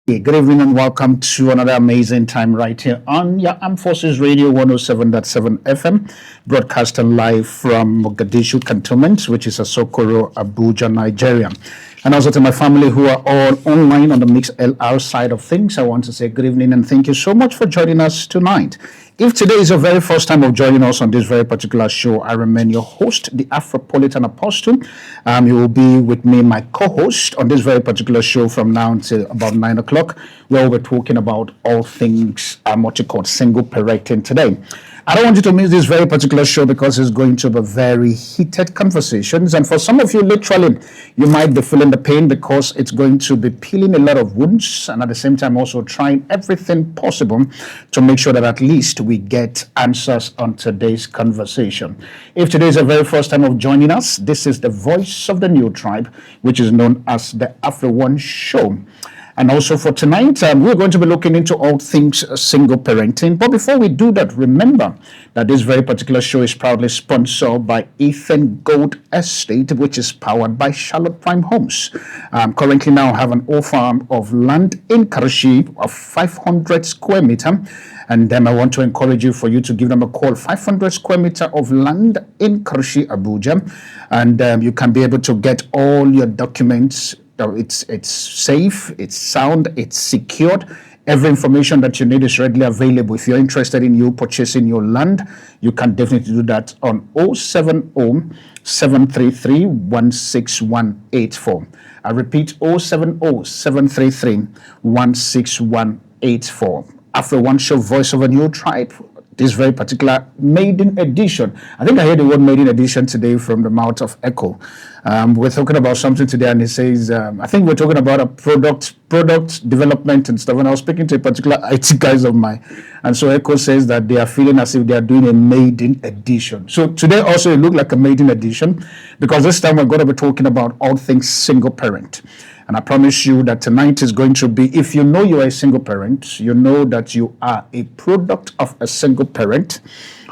Good evening and welcome to another amazing time right here on your Armed Forces Radio 107.7 FM, broadcasting live from Mogadishu Cantonment, which is Asokoro, Abuja, Nigeria. And also to my family who are all online on the Mix LR side of things, I want to say good evening and thank you so much for joining us tonight. If today is your very first time of joining us on this very particular show, I remain your host, the Afropolitan Apostle. You will be with me, my co-host, on this very particular show from now until about 9 o'clock, where we're talking about all things what you call single parenting today. I don't want you to miss this very particular show because it's going to be very heated conversations. And for some of you, literally, you might be feeling the pain because it's going to be peeling a lot of wounds and at the same time also trying everything possible to make sure that at least we get answers on today's conversation. If today is the very first time of joining us, this is the voice of the new tribe, which is known as the AfriOne Show. And also for tonight, we're going to be looking into all things single parenting. But before we do that, remember that this very particular show is proudly sponsored by Ethan Gold Estate, which is powered by Charlotte Prime Homes. Currently now have an offer of land in Karachi of 500 square meter. And then I want to encourage you for you to give them a call, 500 square meter of land in Karachi, Abuja. And you can be able to get all your documents. It's safe, it's sound, it's secured. Every information that you need is readily available. If you're interested in you purchasing your land, you can definitely do that on 070 733 16184. I repeat, 070 733 16184. AfriOne Show, voice of a new tribe. This very particular maiden edition. I think I heard the word maiden edition today from the mouth of Echo. We're talking about something today, and he says, I think we're talking about a product development and stuff. And I was speaking to a particular IT guys of mine, and so Echo says that they are feeling as if they are doing a maiden edition. So today also it looked like a maiden edition because this time we're going to be talking about all things single parent. And I promise you that tonight is going to be, if you know you are a single parent, you know that you are a product of a single parent,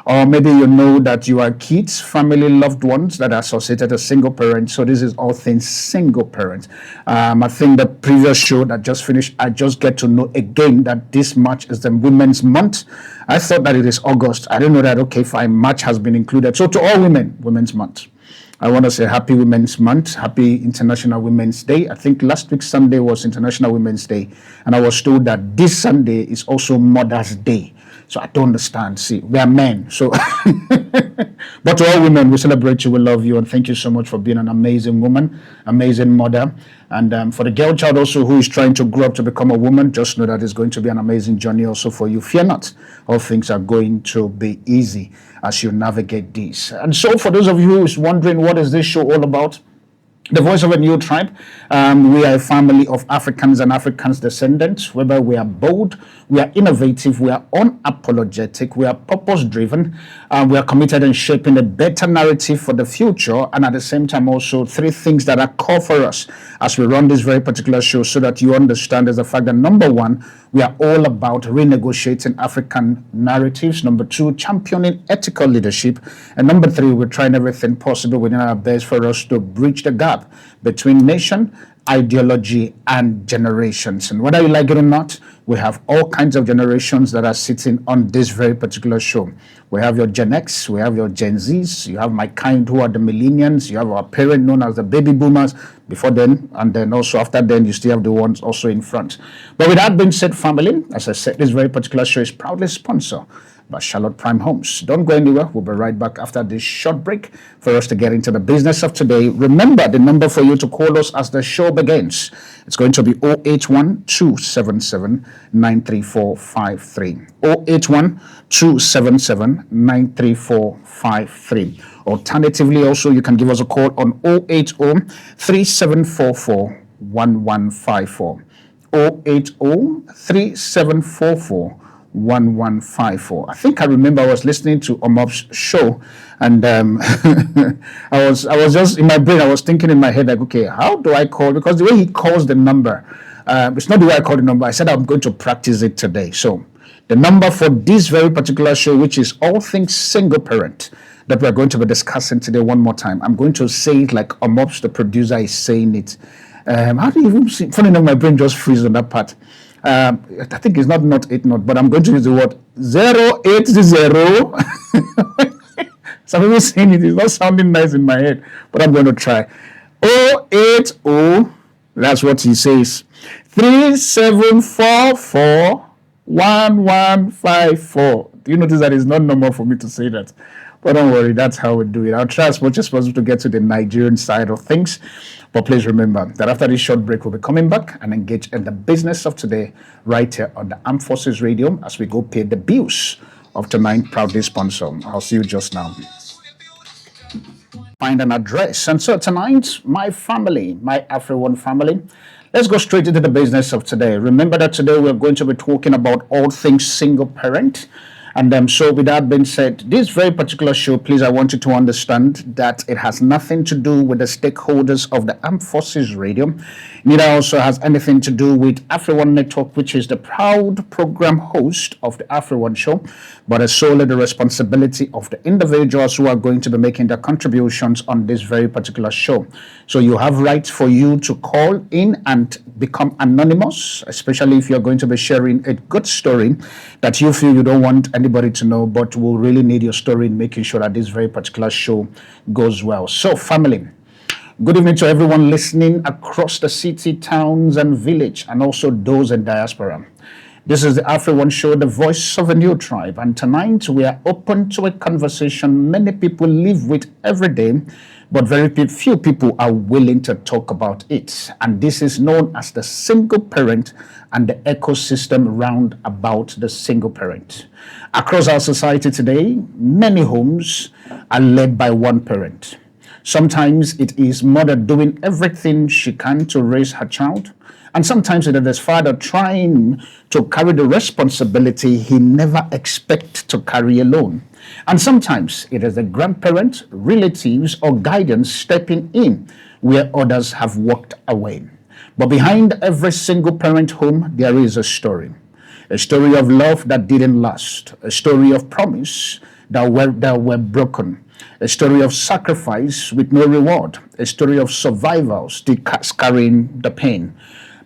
or maybe you know that you are kids, family, loved ones that are associated as single parents. So this is all things single parent. I think the previous show that just finished, I just get to know again that this March is the Women's Month. I thought that it is August. I didn't know that, okay, fine, March has been included. So to all women, Women's Month. I want to say happy Women's Month, happy International Women's Day. I think last week Sunday was International Women's Day. And I was told that this Sunday is also Mother's Day. So I don't understand. See, we are men. So, but to all women, we celebrate you, we love you, and thank you so much for being an amazing woman, amazing mother. And for the girl child also who is trying to grow up to become a woman, just know that it's going to be an amazing journey also for you. Fear not, all things are going to be easy as you navigate this. And so for those of you who is wondering what is this show all about, the voice of a new tribe. We are a family of Africans and Africans descendants, whereby we are bold, we are innovative, we are unapologetic, we are purpose-driven, we are committed in shaping a better narrative for the future, and at the same time also three things that are core for us as we run this very particular show so that you understand is the fact that number one, we are all about renegotiating African narratives. Number two, championing ethical leadership. And number three, we're trying everything possible within our best for us to bridge the gap between nation, ideology, and generations. And whether you like it or not, we have all kinds of generations that are sitting on this very particular show. We have your Gen X, we have your Gen Zs, you have my kind who are the millennials, you have our parent known as the baby boomers before then, and then also after then, you still have the ones also in front. But with that being said, family, as I said, this very particular show is proudly sponsored by Charlotte Prime Homes. Don't go anywhere. We'll be right back after this short break for us to get into the business of today. Remember the number for you to call us as the show begins. It's going to be 081 277 93453. 081 277 93453. Alternatively, also, you can give us a call on 080 3744 1154. 080 3744 1154. I think I remember I was listening to Omop's show, and I was just in my brain. I was thinking in my head like, okay, how do I call? Because the way he calls the number, it's not the way I call the number. I said I'm going to practice it today. So the number for this very particular show, which is all things single parent, that we're going to be discussing today one more time. I'm going to say it like Omops, the producer, is saying it. How do you even see? Funny enough, my brain just freezes on that part. I think it's not 8 not, but I'm going to use the word 080. Some people saying it is not sounding nice in my head, but I'm going to try. 080, that's what he says. 37441154. Do you notice that it's not normal for me to say that? But don't worry, that's how we do it. I'll try as much as possible to get to the Nigerian side of things. But please remember that after this short break, we'll be coming back and engage in the business of today right here on the Armed Forces Radio as we go pay the bills of tonight, proudly sponsor. I'll see you just now. Find an address. And so tonight, my family, my AfriOne family, let's go straight into the business of today. Remember that today we're going to be talking about all things single parent. And so with that being said, this very particular show, please, I want you to understand that it has nothing to do with the stakeholders of the Armed Forces Radio. Neither also has anything to do with AfriOne Network, which is the proud program host of the AfriOne Show, but it's solely the responsibility of the individuals who are going to be making their contributions on this very particular show. So you have rights for you to call in and become anonymous, especially if you're going to be sharing a good story that you feel you don't want anybody to know, but will really need your story in making sure that this very particular show goes well. So family, good evening to everyone listening across the city, towns and village, and also those in diaspora. This is the AfriOne Show, the voice of a new tribe. And tonight we are open to a conversation many people live with every day, but very few people are willing to talk about it. And this is known as the single parent and the ecosystem round about the single parent. Across our society today, many homes are led by one parent. Sometimes it is mother doing everything she can to raise her child. And sometimes it is father trying to carry the responsibility he never expects to carry alone. And sometimes it is the grandparent, relatives, or guidance stepping in where others have walked away. But behind every single parent home, there is a story of love that didn't last, a story of promise that were broken, a story of sacrifice with no reward, a story of survival still carrying the pain.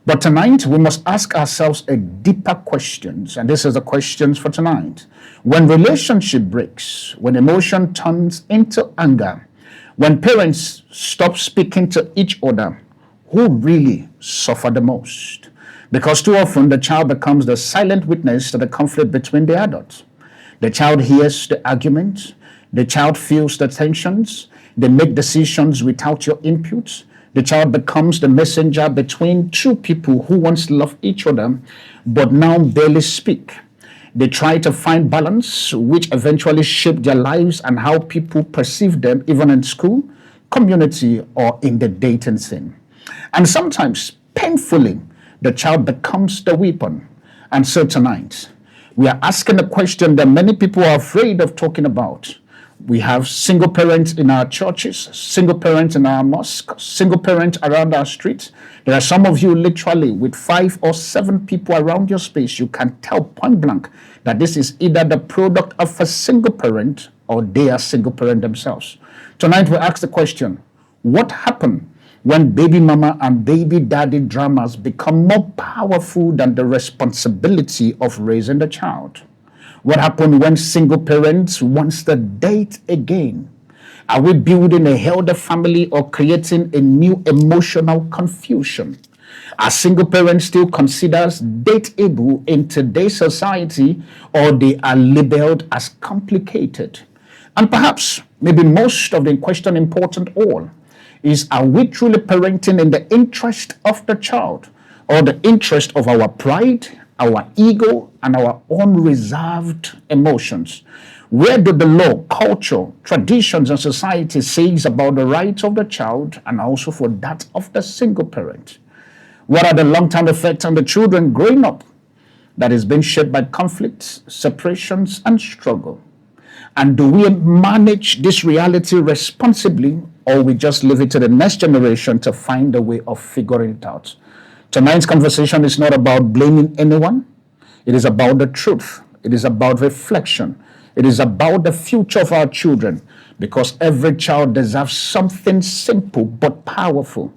But tonight, we must ask ourselves a deeper question, and this is the questions for tonight. When relationship breaks, when emotion turns into anger, when parents stop speaking to each other, who really suffer the most? Because too often, the child becomes the silent witness to the conflict between the adults. The child hears the argument, the child feels the tensions, they make decisions without your input. The child becomes the messenger between two people who once loved each other, but now barely speak. They try to find balance, which eventually shape their lives and how people perceive them, even in school, community, or in the dating scene. And sometimes, painfully, the child becomes the weapon. And so tonight, we are asking a question that many people are afraid of talking about. We have single parents in our churches, single parents in our mosques, single parents around our streets. There are some of you literally with 5 or 7 people around your space. You can tell point blank that this is either the product of a single parent or they are single parent themselves. Tonight we ask the question, what happened when baby mama and baby daddy dramas become more powerful than the responsibility of raising the child? What happened when single parents wants to date again? Are we building a healthy family or creating a new emotional confusion? Are single parents still considered dateable in today's society, or they are labeled as complicated? And perhaps, maybe most of the question important all is, are we truly parenting in the interest of the child or the interest of our pride, our ego, and our unreserved emotions? Where do the law, culture, traditions, and society says about the rights of the child and also for that of the single parent? What are the long-term effects on the children growing up that is being shaped by conflicts, separations, and struggle? And do we manage this reality responsibly, or we just leave it to the next generation to find a way of figuring it out? Tonight's conversation is not about blaming anyone. It is about the truth. It is about reflection. It is about the future of our children, because every child deserves something simple but powerful.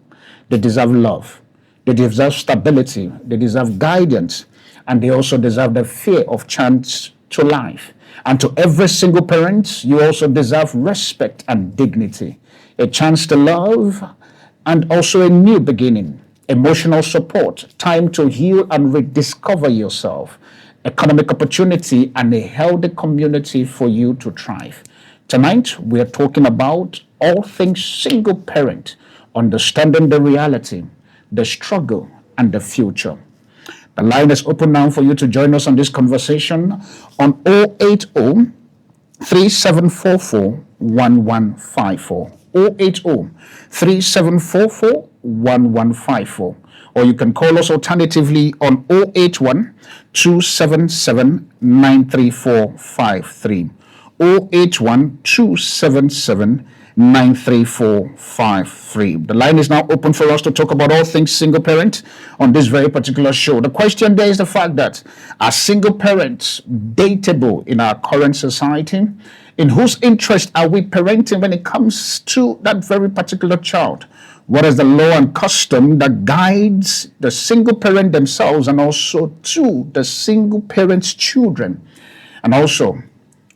They deserve love. They deserve stability. They deserve guidance. And they also deserve the fear of chance to life. And to every single parent, you also deserve respect and dignity, a chance to love, and also a new beginning, emotional support, time to heal and rediscover yourself, economic opportunity, and a healthy community for you to thrive. Tonight, we are talking about all things single parent, understanding the reality, the struggle, and the future. The line is open now for you to join us on this conversation on 080 3744 1154. 080 3744 1154. Or you can call us alternatively on 081 277 93453. 081 277 93453. The line is now open for us to talk about all things single parent on this very particular show. The question there is the fact that are single parents dateable in our current society? In whose interest are we parenting when it comes to that very particular child? What is the law and custom that guides the single parent themselves and also to the single parent's children? And also,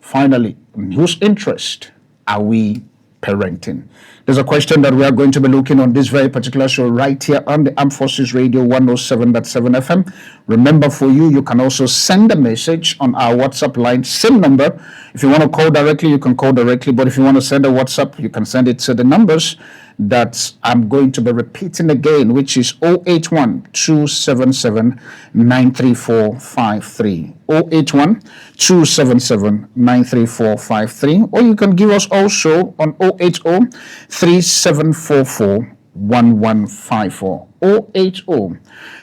finally, in whose interest are we parenting? There's a question that we are going to be looking on this very particular show right here on the Armed Forces Radio 107.7 FM. Remember, for you can also send a message on our WhatsApp line, same number. If you want to call directly, you can call directly, but if you want to send a WhatsApp, you can send it to the numbers that I'm going to be repeating again, which is 081 277 93453. 081 277 93453. Or you can give us also on 080 3744 1154. 080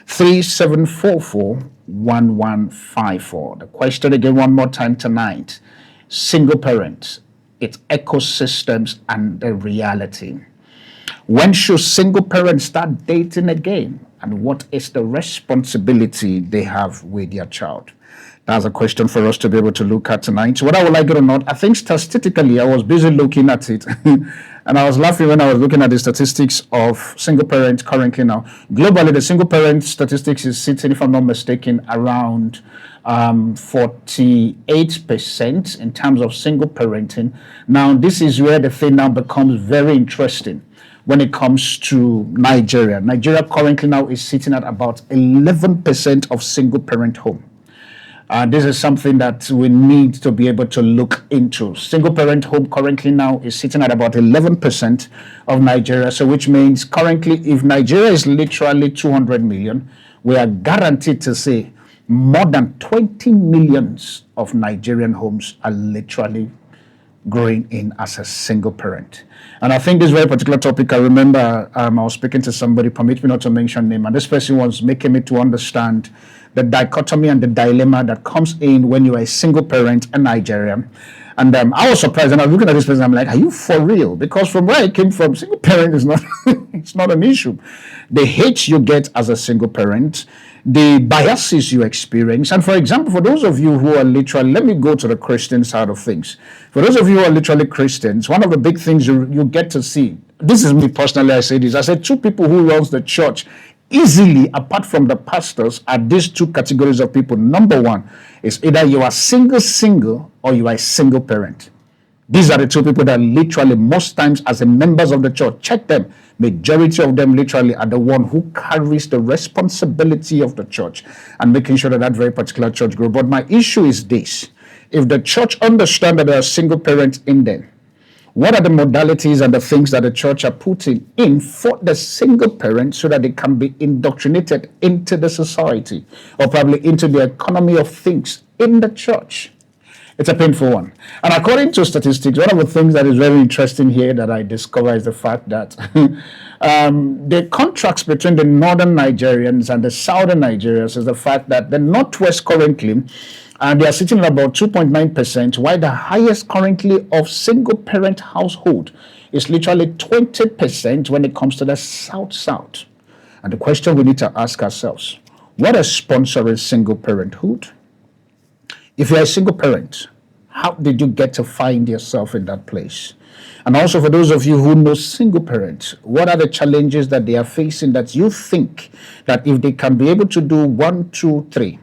3744 1154. The question again one more time tonight. Single parents, its ecosystems and the reality. When should single parents start dating again? And what is the responsibility they have with their child? That's a question for us to be able to look at tonight. Whether I would like it or not, I think statistically, I was busy looking at it. And I was laughing when I was looking at the statistics of single parents currently now. Globally, the single parent statistics is sitting, if I'm not mistaken, around 48% in terms of single parenting. Now, this is where the thing now becomes very interesting. When it comes to Nigeria. Nigeria currently now is sitting at about 11% of single parent home. This is something that we need to be able to look into. Single parent home currently now is sitting at about 11% of Nigeria. So which means currently if Nigeria is literally 200 million, we are guaranteed to say more than 20 millions of Nigerian homes are literally growing in as a single parent. And I think this very particular topic, I remember I was speaking to somebody, permit me not to mention name, and this person was making me to understand the dichotomy and the dilemma that comes in when you are a single parent in Nigeria. And I was surprised, and I was looking at this person, I'm like, are you for real? Because from where I came from, single parent is not, it's not an issue. The hate you get as a single parent, the biases you experience. And for example, for those of you who are literally, let me go to the Christian side of things. For those of you who are literally Christians, one of the big things you get to see, this is me personally, I say this, I said two people who runs the church easily, apart from the pastors, are these two categories of people. Number one is either you are single, or you are a single parent. These are the two people that literally most times as a members of the church, check them, majority of them literally are the one who carries the responsibility of the church and making sure that that very particular church grows. But my issue is this. If the church understands that there are single parents in them, what are the modalities and the things that the church are putting in for the single parents so that they can be indoctrinated into the society or probably into the economy of things in the church? It's a painful one. And according to statistics, one of the things that is very interesting here that I discover is the fact that the contracts between the northern Nigerians and the southern Nigerians is the fact that the northwest currently, and they are sitting at about 2.9%, while the highest currently of single parent household is literally 20% when it comes to the south. And the question we need to ask ourselves, what is sponsoring single parenthood? If you're a single parent, How did you get to find yourself in that place? And also, for those of you who know single parents, what are the challenges that they are facing that you think that if they can be able to do one, two, three,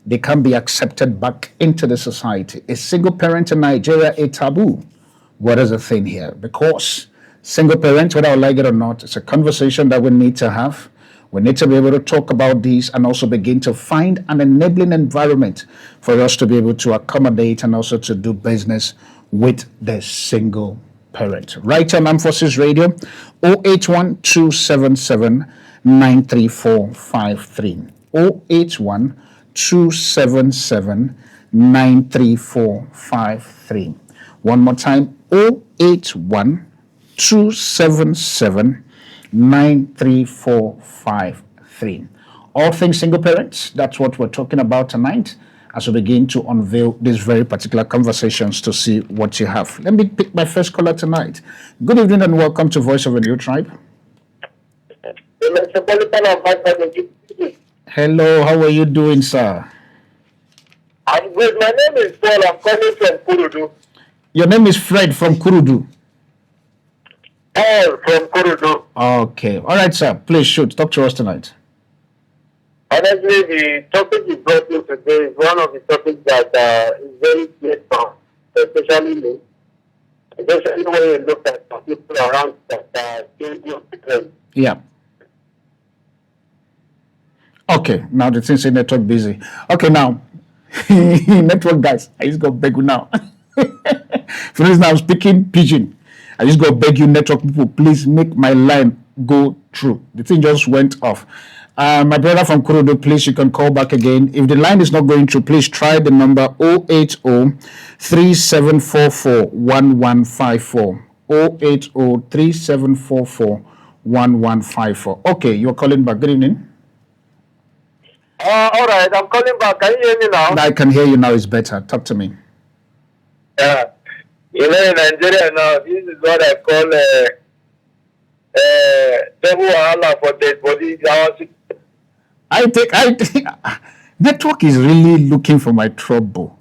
they can be accepted back into the society? Is single parent in Nigeria a taboo? What is the thing here? Because single parent, whether I like it or not, it's a conversation that we need to have. We need to be able to talk about these and also begin to find an enabling environment for us to be able to accommodate and also to do business with the single parent. Right on Armed Forces Radio, 081 277 93453. 081 277 93453. One more time, 081 277 93453. All things single parents, that's what we're talking about tonight as we begin to unveil these very particular conversations to see what you have. Let me pick my first caller tonight. Good evening and welcome to Voice of a New Tribe. Hello, how are you doing, sir? I'm good. My name is Paul. I'm calling from Kurudu. Your name is Fred from Kurudu. Paul from Kurudu. Okay. All right, sir. Please shoot. Talk to us tonight. Honestly, the topic you brought me today is one of the topics that is very clear, especially me. Especially when you look at the people around that are children. Yeah. Okay. Now the thing say network busy. Okay, now network guys, I just go beg you now. For instance, I'm speaking pidgin. I just go beg you, network people, please make my line go through. The thing just went off. My brother from Kurudu, please, you can call back again. If the line is not going through, please try the number 080-3744-1154. 080-3744-1154. Okay, you're calling back. Good evening. All right, I'm calling back. Can you hear me now? I can hear you now. It's better. Talk to me. Yeah. You know, in Nigeria now, this is what I call double wahala for dead body. I think network is really looking for my trouble.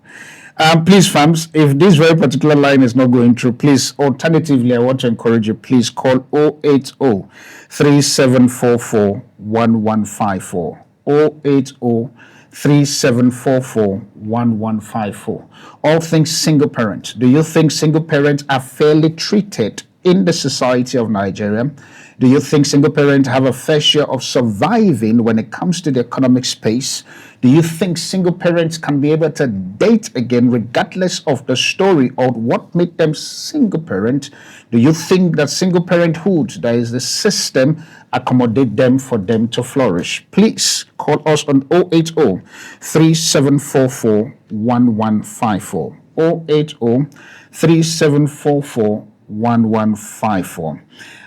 Please, fams, if this very particular line is not going through, please, alternatively, I want to encourage you, please call 080-3744-1154. 080-3744-1154. All things single parent. Do you think single parents are fairly treated in the society of Nigeria? Do you think single parents have a fair share of surviving when it comes to the economic space? Do you think single parents can be able to date again regardless of the story or what made them single parent? Do you think that single parenthood, that is the system, accommodate them for them to flourish? Please call us on 080-3744-1154. 080-3744-1154.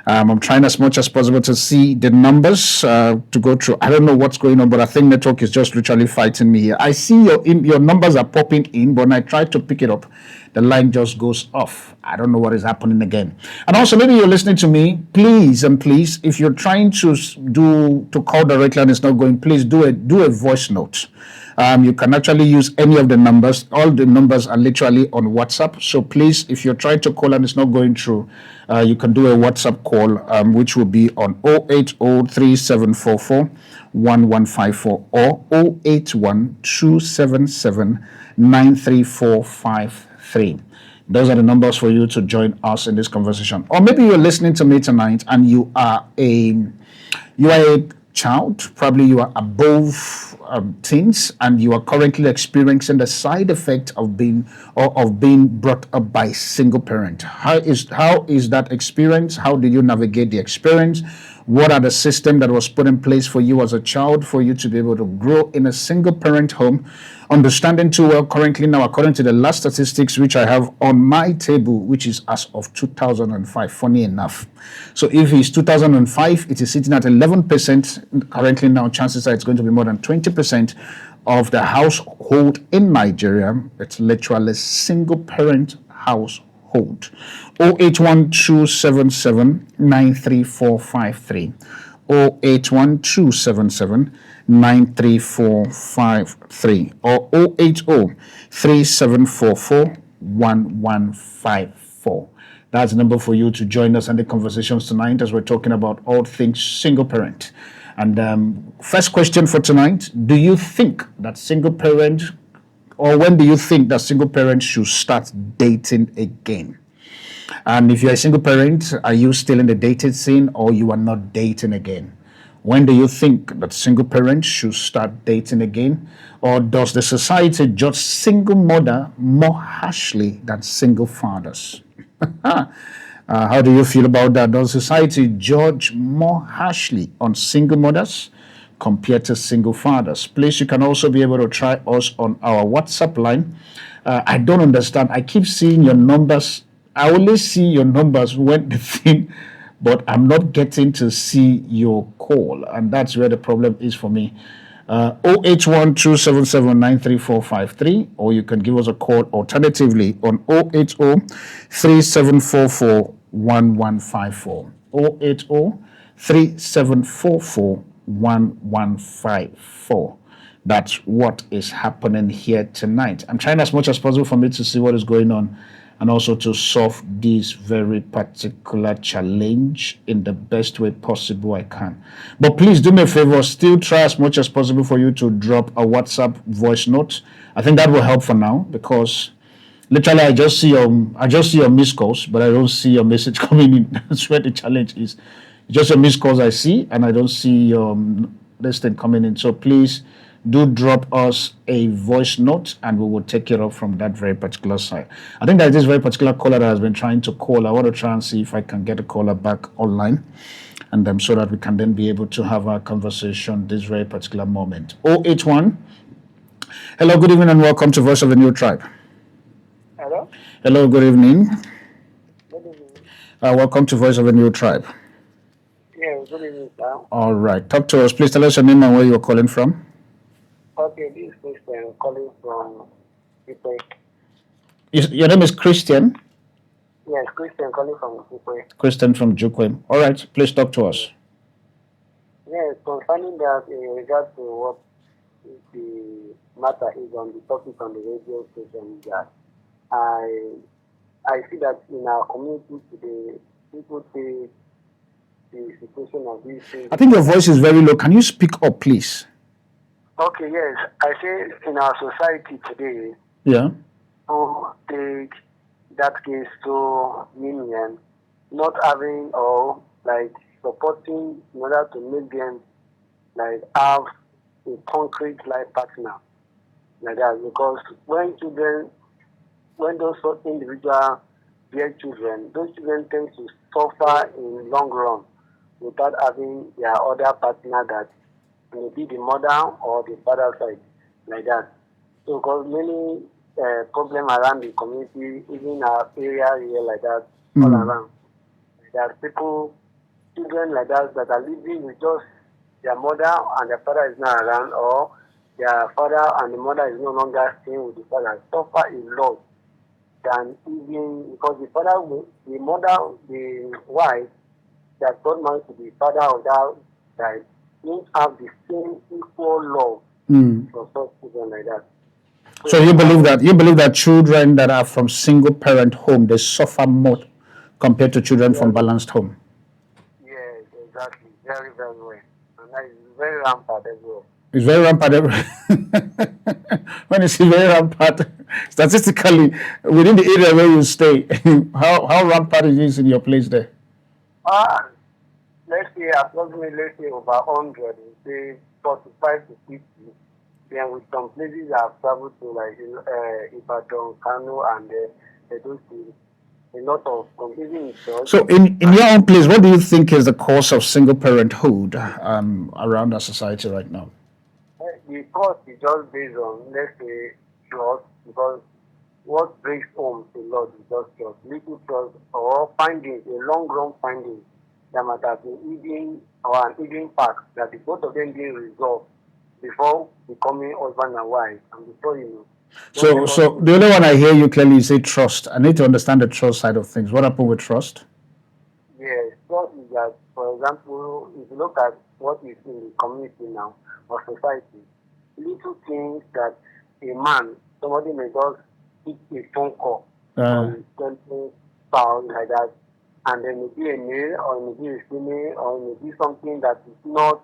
I'm trying as much as possible to see the numbers to go through. I don't know what's going on, but I think network is just literally fighting me here. I see your numbers are popping in, but when I try to pick it up, the line just goes off. I don't know what is happening again. And also, maybe you're listening to me. Please, if you're trying to call directly and it's not going, please do a voice note. You can actually use any of the numbers. All the numbers are literally on WhatsApp. So please, if you're trying to call and it's not going through, you can do a WhatsApp call, which will be on 080-3744-1154 or 081-277-93453. Those are the numbers for you to join us in this conversation. Or maybe you're listening to me tonight and you are a child, probably you are above teens, and you are currently experiencing the side effect of being brought up by single parent. How is that experience? How do you navigate the experience? What are the systems that was put in place for you as a child for you to be able to grow in a single parent home? Understanding too well currently now, according to the last statistics which I have on my table, which is as of 2005, funny enough. So if it's 2005, it is sitting at 11%. Currently now, chances are it's going to be more than 20% of the household in Nigeria. It's literally single parent household. 081-277-93453. 081-277-93453 or 080-3744-1154. 1154. That's the number for you to join us in the conversations tonight as we're talking about all things single parent. And first question for tonight, do you think that single parent, or when do you think that single parents should start dating again? And if you're a single parent, are you still in the dating scene or you are not dating again? When do you think that single parents should start dating again? Or does the society judge single mother more harshly than single fathers? How do you feel about that? Does society judge more harshly on single mothers compared to single fathers? Please, you can also be able to try us on our WhatsApp line. I don't understand. I keep seeing your numbers. I only see your numbers when the thing, but I'm not getting to see your call. And that's where the problem is for me. 081-277-93453, or you can give us a call alternatively on 080-3744-1154. 080-3744-1154. That's what is happening here tonight. I'm trying as much as possible for me to see what is going on and also to solve this very particular challenge in the best way possible I can. But please do me a favor, still try as much as possible for you to drop a WhatsApp voice note. I think that will help for now, because literally I just see your missed calls, but I don't see your message coming in. That's where the challenge is. Just your missed calls I see, and I don't see your this thing coming in. So please do drop us a voice note and we will take it up from that very particular side. I think that this very particular caller that has been trying to call, I want to try and see if I can get a caller back online, and so that we can then be able to have our conversation this very particular moment. 081. Hello, good evening and welcome to Voice of a New Tribe. Hello? Hello, good evening. Good evening. Welcome to Voice of a New Tribe. Yeah, good evening, sir. All right, talk to us. Please tell us your name and where you're calling from. Okay, this is Christian calling from Ipe. Your name is Christian? Yes, Christian calling from Ipe. Christian from Jukwe. All right, please talk to us. Yes, concerning that in regard to what the matter is on the topic on the radio station, that I see that in our community today, people take the situation of these things. I think your voice is very low. Can you speak up, please? Okay, yes. I say in our society today, Yeah. people take that case so lenient, not having or like supporting in order to make them like have a concrete life partner like that. Because when those individuals bear children, those children tend to suffer in long run without having their other partner that may be the mother or the father side, like that. So, because many problems around the community, even our area here, like that, all around, like that, children like that are living with just their mother and their father is not around, or their father and the mother is no longer staying with the father, suffer a lot than even because the wife that got married to the father of that child don't have the same equal love for such children like that. So you believe that children that are from single parent home, they suffer more compared to children from balanced home? Yes, exactly. Very, very well. And that is very rampant as well. It's very rampant. When you see very rampant, statistically, within the area where you stay, how rampant it is in your place there? Let's say approximately over 100, we say 45 to 50. Then with some places I've traveled to like Ibadan, Kano, and those a lot of even in church. So in your own place, what do you think is the cause of single parenthood around our society right now? The cause is just based on, let's say, trust, because what breaks homes a lot is just trust. Little trust or findings, a long run finding that might have been hidden or an hidden fact that the both of them being resolved before becoming husband and wife, and before you know. So the only one I hear you clearly say trust. I need to understand the trust side of things. What happened with trust? Yes, trust is that, for example, if you look at what is in the community now or society, little things that a man, somebody may just pick a phone call on 20 pounds like that, and then maybe a male or maybe a female or maybe something that is not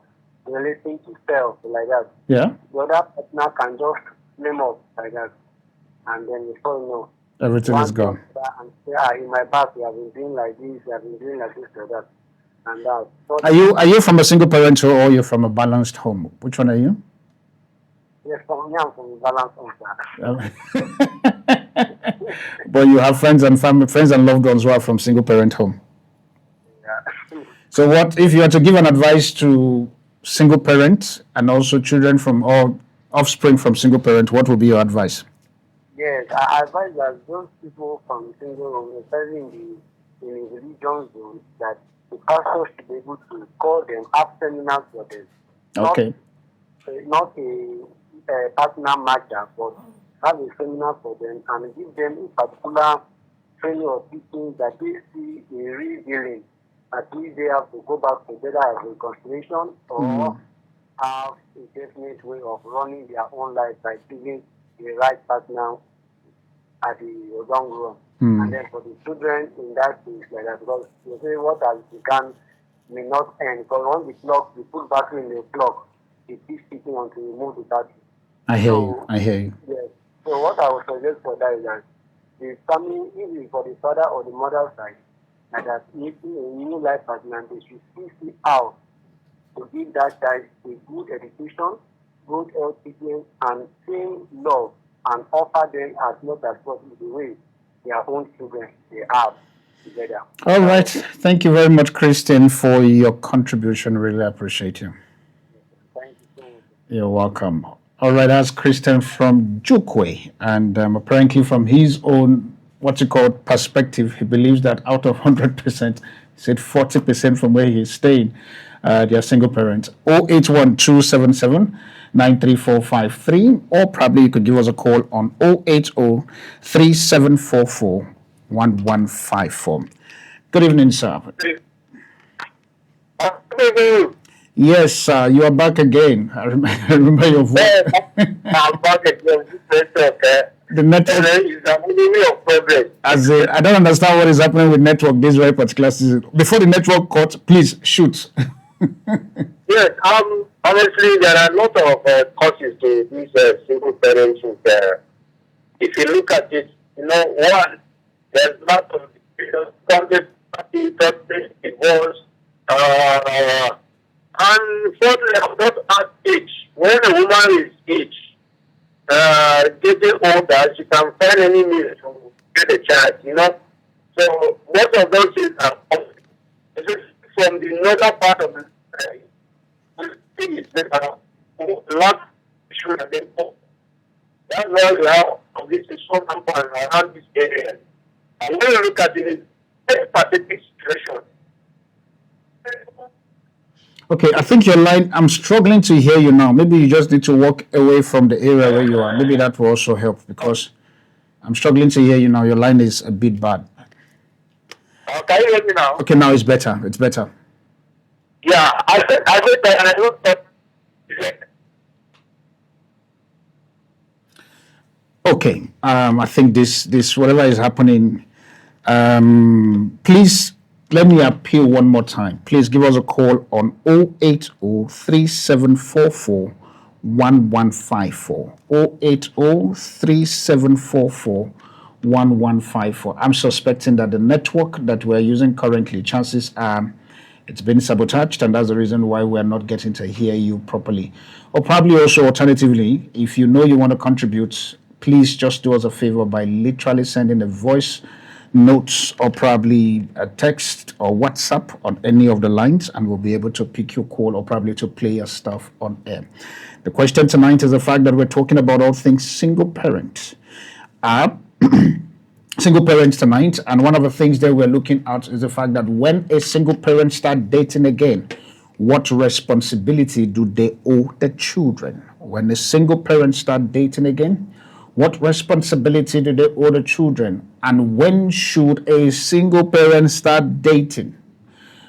relating to self like that. Yeah. The other partner can just flame up like that, and then before you know, Everything is one gone. and say, in my past, we have been doing like this, we have been doing like this, like that, and that. So Are you from a single parent or you're from a balanced home? Which one are you? yes, for me, I'm from the balance on that. But you have friends and loved ones who are from single parent home. Yeah. So what if you had to give an advice to single parents and also children from or offspring from single parent, what would be your advice? Yes, I advise that those people from single home, especially in the religion zone, that the pastor should be able to call them, have seminars for them. Okay. Not a partner matcher, but have a seminar for them and give them a particular training or teaching that they see a real healing. At least they have to go back together as reconciliation or have a definite way of running their own life by choosing the right partner at the long run. And then for the children in that case like that, because you say what has begun may not end. Because once the clock, you put battery in the clock, it keeps ticking until you move the battery. I hear you. Yes. So what I would suggest for that is that the family, either for the father or the mother side, and that meeting a new life partner, they should see out to give that child a good education, good health treatment, and same love, and offer them as much as possible the way their own children they have together. All right. Thank you very much, Christian, for your contribution. Really appreciate you. Thank you so much. You're welcome. All right, that's Christian from Jukwe, and apparently from his own, perspective, he believes that out of 100%, he said 40% from where he's staying, they are single parents. 081-277-93453, or probably you could give us a call on 080-3744-1154. Good evening, sir. Good evening. Yes, you are back again. I remember your voice. I'm back again. The network is an enemy of progress. I don't understand what is happening with network this very particular season. Before the network cut, please shoot. Yes, honestly, there are a lot of causes to these single parenthood. If you look at it, one, there's lots of divorce, and fourthly, I'm not at age. When a woman is age, getting older, she can find any means to get a child, So most of those things are from the northern part of the lot should have been up. That's why we have this is so rampant around this area. And when you look at it, it's a pathetic situation. Okay, I think your line, I'm struggling to hear you now. Maybe you just need to walk away from the area where you are. Maybe that will also help because I'm struggling to hear you now. Your line is a bit bad. Can you hear me now? Okay, now it's better. It's better. Yeah, I said that and I don't know. Okay, I think this whatever is happening, please let me appeal one more time. Please give us a call on 080-3744-1154. 080-3744-1154. I'm suspecting that the network that we're using currently, chances are it's been sabotaged, and that's the reason why we're not getting to hear you properly. Or probably also alternatively, if you know you want to contribute, please just do us a favor by literally sending a voice notes or probably a text or WhatsApp on any of the lines, and we'll be able to pick your call or probably to play your stuff on air. The question tonight is the fact that we're talking about all things single parent. Single parents tonight, and one of the things that we're looking at is the fact that when a single parent start dating again, what responsibility do they owe the children? When a single parent start dating again, what responsibility do they owe the children? And when should a single parent start dating?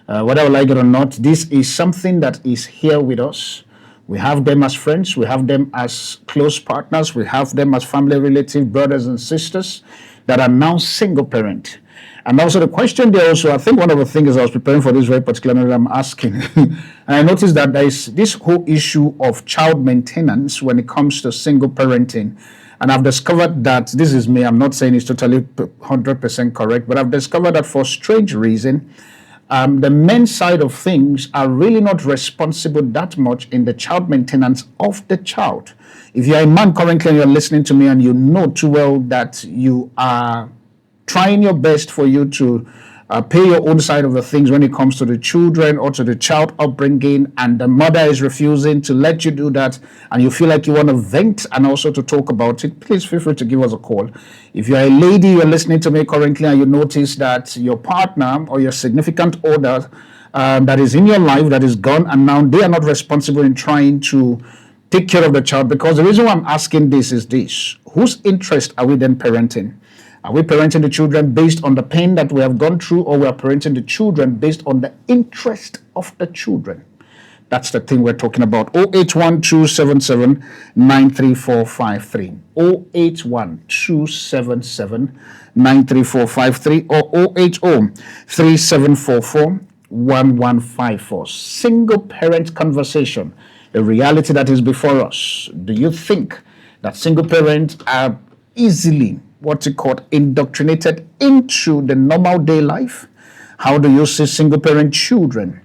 Whether I like it or not, this is something that is here with us. We have them as friends. We have them as close partners. We have them as family, relative, brothers and sisters. that are now single parent. And also the question there also, I think one of the things I was preparing for this very particular matter I'm asking, and I noticed that there is this whole issue of child maintenance when it comes to single parenting. And I've discovered that, this is me, I'm not saying it's totally 100% correct, but I've discovered that for a strange reason, the men's side of things are really not responsible that much in the child maintenance of the child. If you're a man currently and you're listening to me and you know too well that you are trying your best for you to pay your own side of the things when it comes to the children or to the child upbringing, and the mother is refusing to let you do that, and you feel like you want to vent and also to talk about it, please feel free to give us a call. If you're a lady, you're listening to me currently, and you notice that your partner or your significant other that is in your life that is gone, and now they are not responsible in trying to take care of the child, because the reason why I'm asking this is this: whose interest are we then parenting? Are we parenting the children based on the pain that we have gone through, or we are parenting the children based on the interest of the children? That's the thing we're talking about. 081-277-93453. 081-277-93453 or 080-3744-1154. Single parent conversation, the reality that is before us. Do you think that single parents are easily indoctrinated into the normal day life? How do you see single parent children?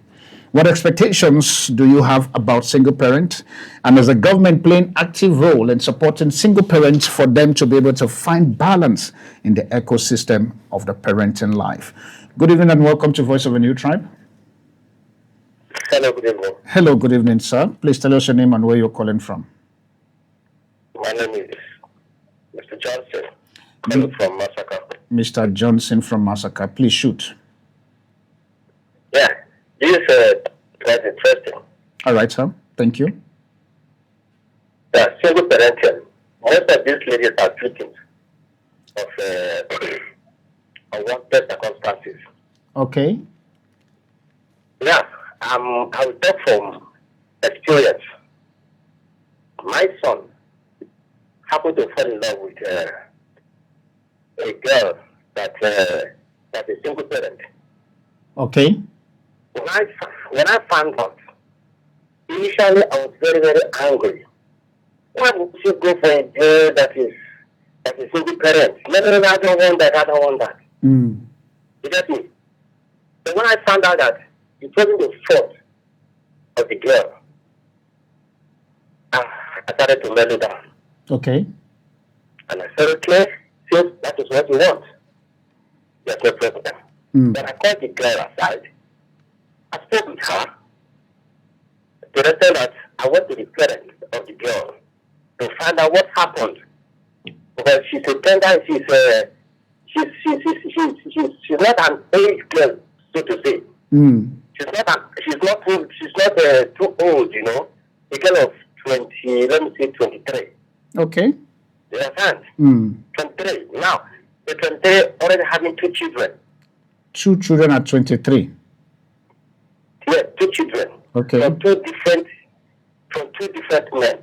What expectations do you have about single parent? And is the government playing active role in supporting single parents for them to be able to find balance in the ecosystem of the parenting life? Good evening and welcome to Voice of a New Tribe. Hello, good evening. Hello, good evening, sir. Please tell us your name and where you're calling from. My name is Mr. Johnson. Calling from Massacre. Mr. Johnson from Massacre, please shoot. Yeah, this is quite interesting. All right, sir. Thank you. The single parenting, most of these ladies are victims of unwanted circumstances. Okay. Yeah, I will talk from experience. My son happened to fall in love with a girl that's a single parent. Okay. When I found out, initially I was very, very angry. Why would you go for a girl that is a single parent? No, I don't want that. Mm. You get me? So when I found out that it wasn't the fault of the girl, I started to mellow down. Okay. And I said, okay, since that is what you want, there's no problem. Then I called the girl aside. I spoke with her to tell that I went to the parents of the girl to find out what happened. Because she's a tender, she's not an age girl, so to say. She's not too old, you know. A girl of 20, let me say 23. Okay. You understand? 23. Now, the 23 already having 2 children. 2 children at 23. Yeah, 2 children. Okay. From two different men.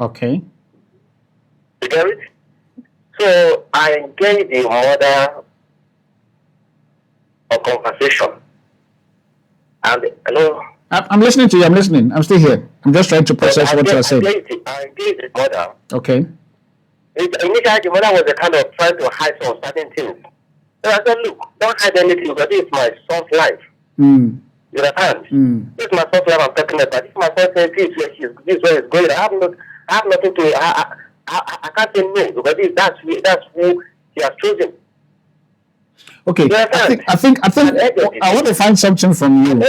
Okay. You get it? So I engaged the mother a conversation. And I'm listening to you. I'm listening. I'm still here. I'm just trying to process what you're saying. I engaged the mother. Okay. Initially, the mother was the kind of trying to hide some certain things. So I said, look, don't hide anything, but this is my son's life. You understand? This is my son's life I'm talking about. This is my son says this is where he's going. I have nothing to. I can't say no, because that's who he has chosen. Okay. I think I want to find something from you.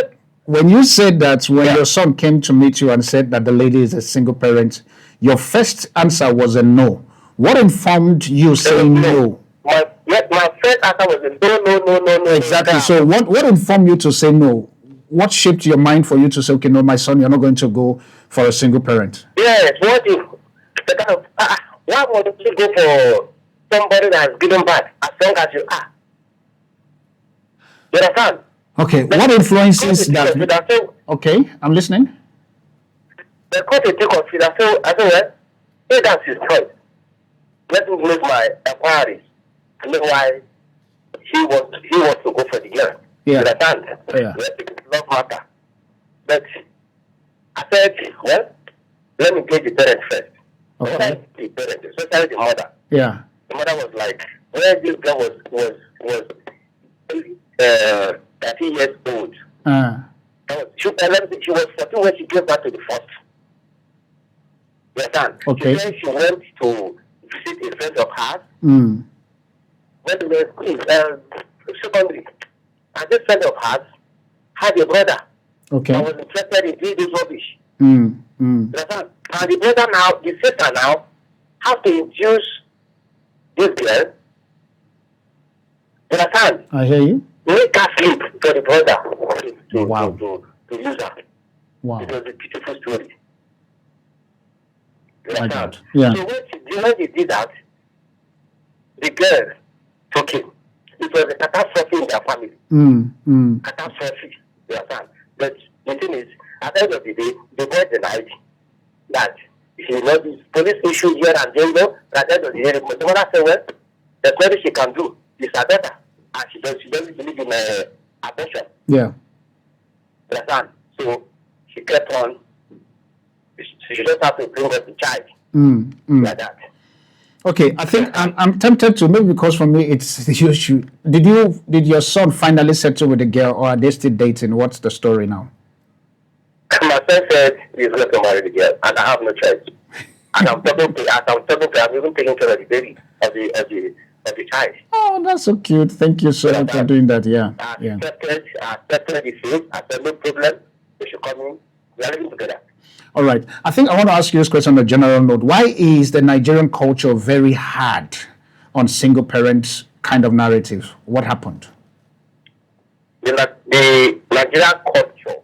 When you said that when your son came to meet you and said that the lady is a single parent, your first answer was a no. What informed you saying no? My first answer was a no. Exactly. So what informed you to say no? What shaped your mind for you to say, okay, no, my son, you're not going to go for a single parent? Yes. Why would you go for somebody that has given birth as long as you are? You understand? Okay. What influences that? Okay, I'm listening. The court will take off it. I said, well, hey, that's his choice. Let me make my inquiries. I know why he wants to go for the girl. Yeah. You understand? Yeah. It's love matter. But I said, well, let me take the parents first. Okay. The parents, especially the mother. Yeah. The mother was like, when this girl was 13 years old. She was 14 when she gave back to the first. You understand? Okay. Then she went to visit a friend of hers. Mm. When they were in secondary. And this friend of hers had a brother. Okay. I was interested in doing this rubbish. Mm. Mm. You understand? And the brother now, the sister now, have to induce this girl. You understand? I hear you. Make her sleep for the brother Wow. to use her. Wow. It was a beautiful story. You I understand? got. Yeah. So when they did that, the girl took him. It was a catastrophe in their family. Mm. Mm. Catastrophe. You understand? But the thing is, at the end of the day, the boy denied that she will not be police issues here and there, though. At the end of the day, the mother said, well, there's nothing she can do. It's her daughter. And she doesn't believe in abortion. Yeah. You understand? So she kept on. She just have to bring up the child. Mm. Mm. Like that. Okay, I think I'm tempted to, maybe because for me it's the issue. Did your son finally settle with the girl, or are they still dating? What's the story now? My son said he's going to marry the girl, and I have no choice. And I'm talking to, I'm even taking care of the baby, of the child. Oh, that's so cute. Thank you so much for doing that. Yeah. I Yeah. accepted the faith. I said no problem. They should come in. We are living together. All right. I think I want to ask you this question on a general note. Why is the Nigerian culture very hard on single parents kind of narratives? What happened? The Nigerian culture,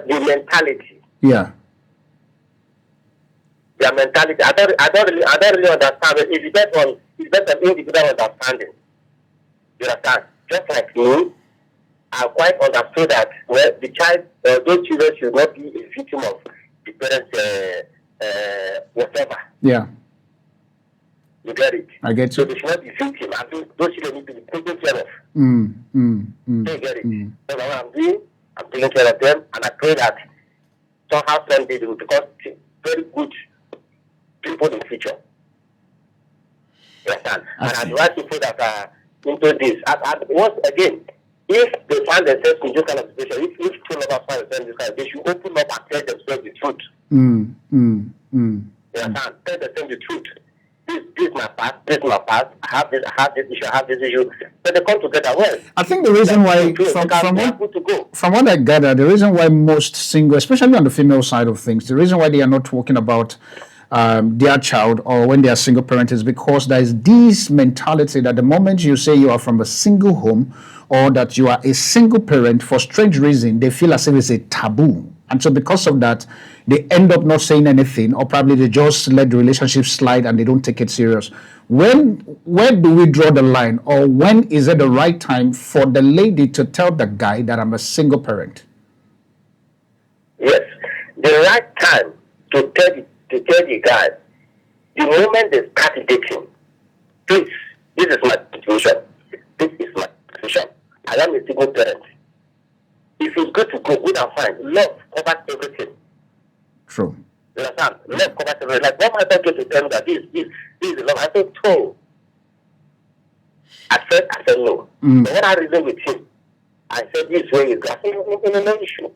the mentality. Yeah. Their mentality. I don't really understand it. It depends on individual understanding. You understand? Just like me, I quite understood that the child, those children should not be a victim of the parents, whatever. Yeah. You get it? I get So you. they should not be victim. And those children need to be taken care of. Mm. Mm. Mm. So you get it? Mm. So what I'm doing, I'm taking care of them, and I pray that somehow someday they will become very good people in the future. You understand? And I advise people that are into this. And once again, if they find themselves in this kind of situation, if two lovers find themselves in this kind of, they should open up and tell themselves the truth. Mm. Mm. Mm. You understand? Tell themselves the truth. This is my past. This is my past. I have this issue. I have this issue. But they come together well. I think the reason why, from what I gather, the reason why most single, especially on the female side of things, the reason why they are not talking about their child or when they are single parent is because there is this mentality that the moment you say you are from a single home or that you are a single parent, for strange reason, they feel as if it's a taboo. And so because of that, they end up not saying anything, or probably they just let the relationship slide and they don't take it serious. Where do we draw the line, or when is it the right time for the lady to tell the guy that I'm a single parent? Yes, the right time to tell the guy, the moment they start dating, please, this is my situation. This is my situation. I am a single parent. If it's good to go, good and fine. Love covers everything. True. You understand? Love covers everything. Like, what my doctor to tell me that this is love? I said, no. I said no. But when I reasoned with him, I said, this way is, I said, no issue.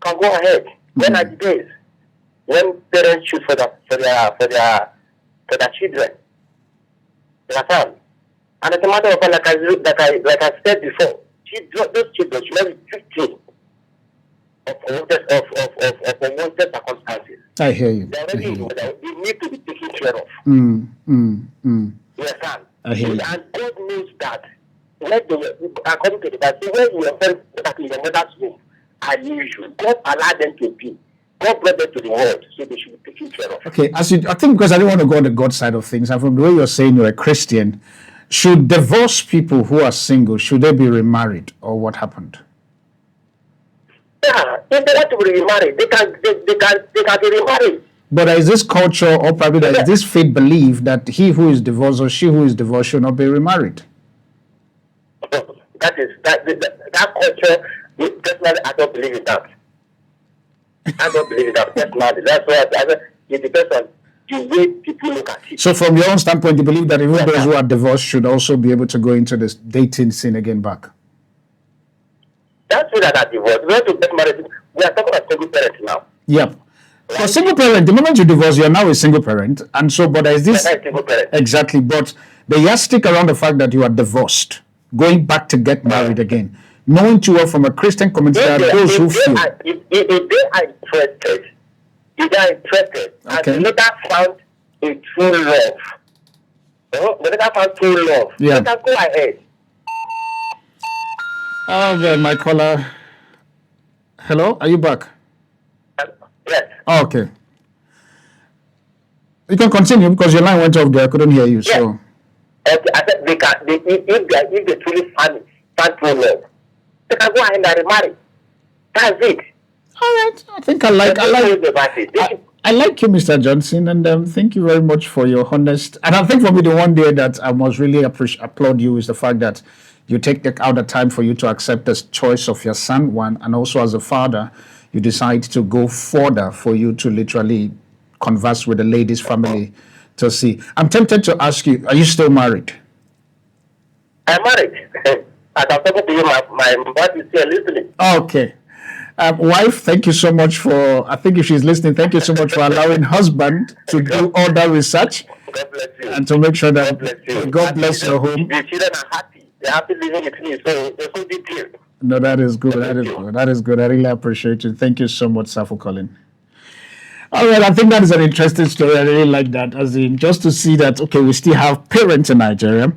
Can go ahead. When are the days when parents choose for their children? You understand? And as a matter of fact, like I said before, those children should not be victims of unwanted circumstances. I hear you. They need to be taken care of. You understand? I hear you. And God knows that when they were, according to the Bible, when you were back in your mother's womb, I knew you. God allowed them to be. God brought them to the world, so they should be taken care of. Okay, I think because I don't want to go on the God side of things, and from the way you're saying you're a Christian, should divorced people who are single, should they be remarried, or what happened? Yeah, if they want to be remarried, they can be remarried. But there is this culture, or probably there is this faith belief that he who is divorced or she who is divorced should not be remarried. That culture. Personally, I don't believe in that. I don't believe in that. Personally, that's why it depends on the way people look at it. So, from your own standpoint, you believe that even those who are divorced should also be able to go into this dating scene again back? That's why that are divorced. We have to get married. We are talking about single parents now. Yep. For single parent, the moment you divorce, you're now a single parent, and so, but there is this exactly. But the yardstick around the fact that you are divorced, going back to get married again, knowing too well from a Christian community that those who feel if they are interested, and they later found a true love, yeah. Let us go ahead. Oh, well, my caller. Hello, are you back? Yes. Oh, okay. You can continue because your line went off there. I couldn't hear you. Yes. So. Okay, I said if they truly find true love, they can go ahead and remarry. That's it. All right. I think I like you, Mr. Johnson, and thank you very much for your honest. And I think for me, the one day that I must really applaud you is the fact that you take out the time for you to accept the choice of your son, one, and also as a father, you decide to go further for you to literally converse with the lady's family to see. I'm tempted to ask you, are you still married? I'm married. As I'm talking to you, my wife is here listening. Okay. Wife, thank you so much for, I think if she's listening, thank you so much for allowing husband to do all that research. God bless you. And to make sure that God bless your home. The children are happy. They're happy living with me, so there's no big deal. No, that is good. That is good. I really appreciate it. Thank you so much, sir, for calling. All right, I think that is an interesting story. I really like that, as in just to see that, okay, we still have parents in Nigeria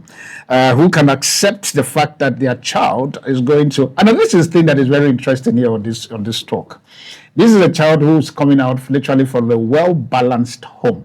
who can accept the fact that their child is going to, and this is the thing that is very interesting here on this talk. This is a child who's coming out literally from a well-balanced home,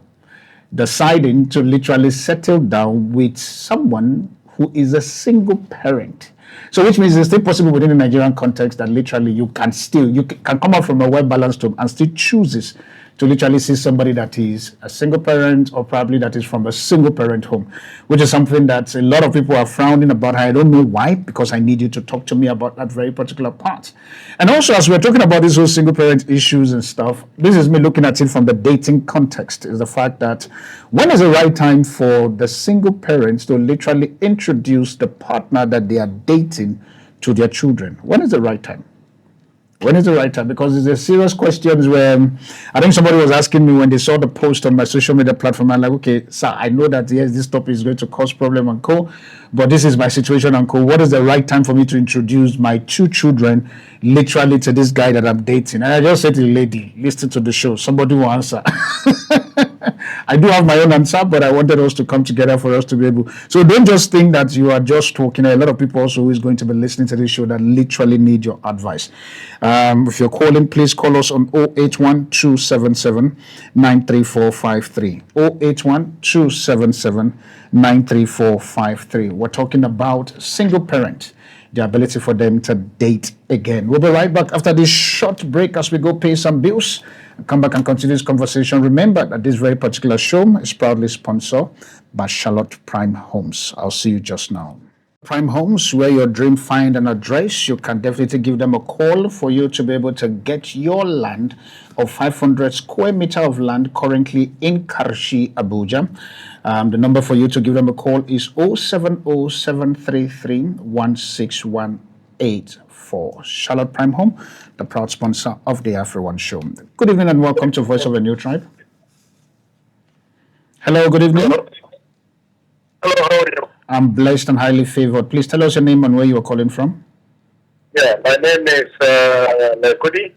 deciding to literally settle down with someone who is a single parent. So which means it's still possible within the Nigerian context that literally you can come out from a well-balanced home and still chooses to literally see somebody that is a single parent or probably that is from a single parent home, which is something that a lot of people are frowning about. I don't know why, because I need you to talk to me about that very particular part. And also, as we're talking about these whole single parent issues and stuff, this is me looking at it from the dating context, is the fact that when is the right time for the single parents to literally introduce the partner that they are dating to their children? When is the right time? When is the right time? Because it's a serious question where I think somebody was asking me when they saw the post on my social media platform. I'm like, okay, sir, I know that yes, this topic is going to cause problem and co, but this is my situation and co. What is the right time for me to introduce my two children literally to this guy that I'm dating? And I just said to the lady, listen to the show. Somebody will answer. I do have my own answer, but I wanted us to come together for us to be able. So don't just think that you are just talking. A lot of people also who is going to be listening to this show that literally need your advice. If you're calling, please call us on 081 277 93453. 081 277 93453. We're talking about single parent, the ability for them to date again. We'll be right back after this short break as we go pay some bills. Come back and continue this conversation. Remember that this very particular show is proudly sponsored by Charlotte Prime Homes. I'll see you just now. Prime Homes, where your dream find an address, you can definitely give them a call for you to be able to get your land of 500 square meter of land currently in Karshi, Abuja. The number for you to give them a call is 070-733-16184. Charlotte Prime Home, the proud sponsor of the AfriOne Show. Good evening and welcome to Voice of a New Tribe. Hello, good evening. Hello, how are you? I'm blessed and highly favored. Please tell us your name and where you are calling from. Yeah, my name is Mekudi.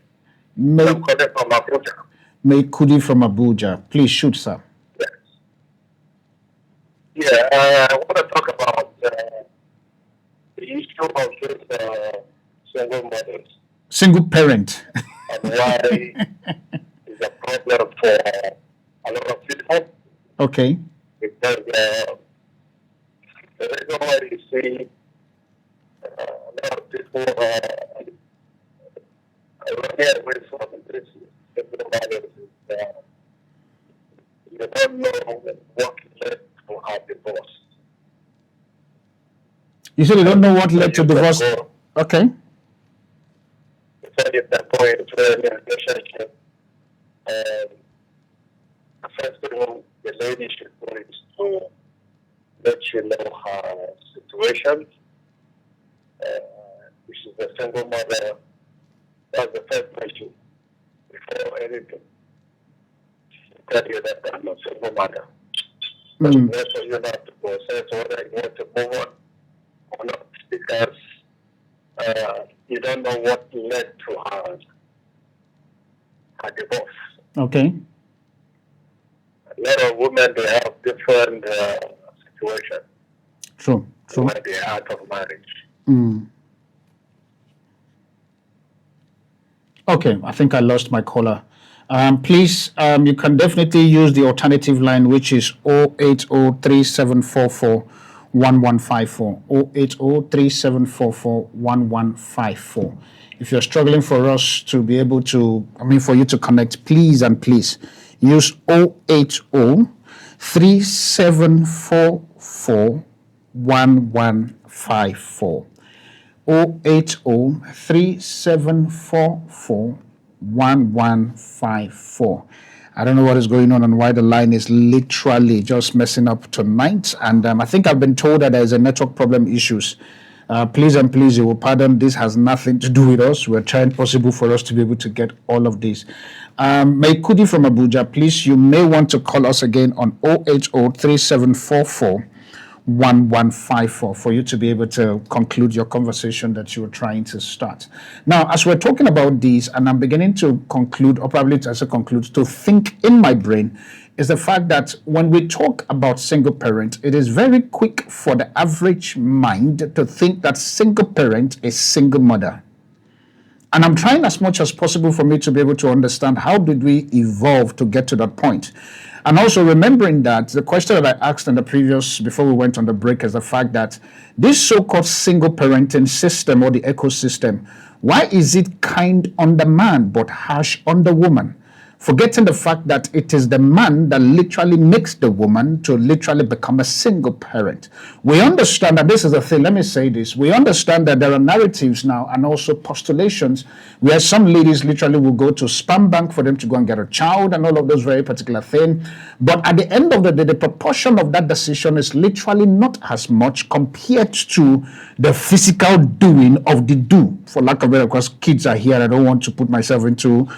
I'm calling from Abuja. Mekudi from Abuja. Please shoot, sir. Yes. Yeah, I want to talk about the issue of this single mothers. Single parent. And why it's a problem for a lot of people. Okay. Because the reason why you see a lot of people running away from this single mothers is they don't know what led to her divorce. You said you don't know what led to divorce. Okay. So at that point where the relationship, first of all, the lady should want to let you know her situation. If she's a single mother, that's the first question before anything. Tell you that I'm a single mother. But also you have to process whether you want to move on or not, because you don't know what led to her divorce. Okay. A lot of women, they have different situations. True. When they are out of marriage. Okay, I think I lost my caller. Please, you can definitely use the alternative line, which is 0803744 1154. 0803744 1154. If you're struggling for us to be able to, for you to connect, please and please use 0803744 1154. 0803744 1154. I don't know what is going on and why the line is literally just messing up tonight. And I think I've been told that there's a network problem issues. Please and please, you will pardon. This has nothing to do with us. We're trying possible for us to be able to get all of this. Maikudi from Abuja, please, you may want to call us again on 0803744 1154 for you to be able to conclude your conversation that you were trying to start. Now, as we're talking about these, and I'm beginning to conclude, or probably as I conclude, to think in my brain, is the fact that when we talk about single parent, it is very quick for the average mind to think that single parent is single mother. And I'm trying as much as possible for me to be able to understand how did we evolve to get to that point. And also remembering that the question that I asked in the previous, before we went on the break, is the fact that this so-called single parenting system or the ecosystem, why is it kind on the man but harsh on the woman? Forgetting the fact that it is the man that literally makes the woman to literally become a single parent. We understand, and this is the thing, let me say this, we understand that there are narratives now and also postulations where some ladies literally will go to sperm bank for them to go and get a child and all of those very particular things. But at the end of the day, the proportion of that decision is literally not as much compared to the physical doing of the do. For lack of better, because kids are here, I don't want to put myself into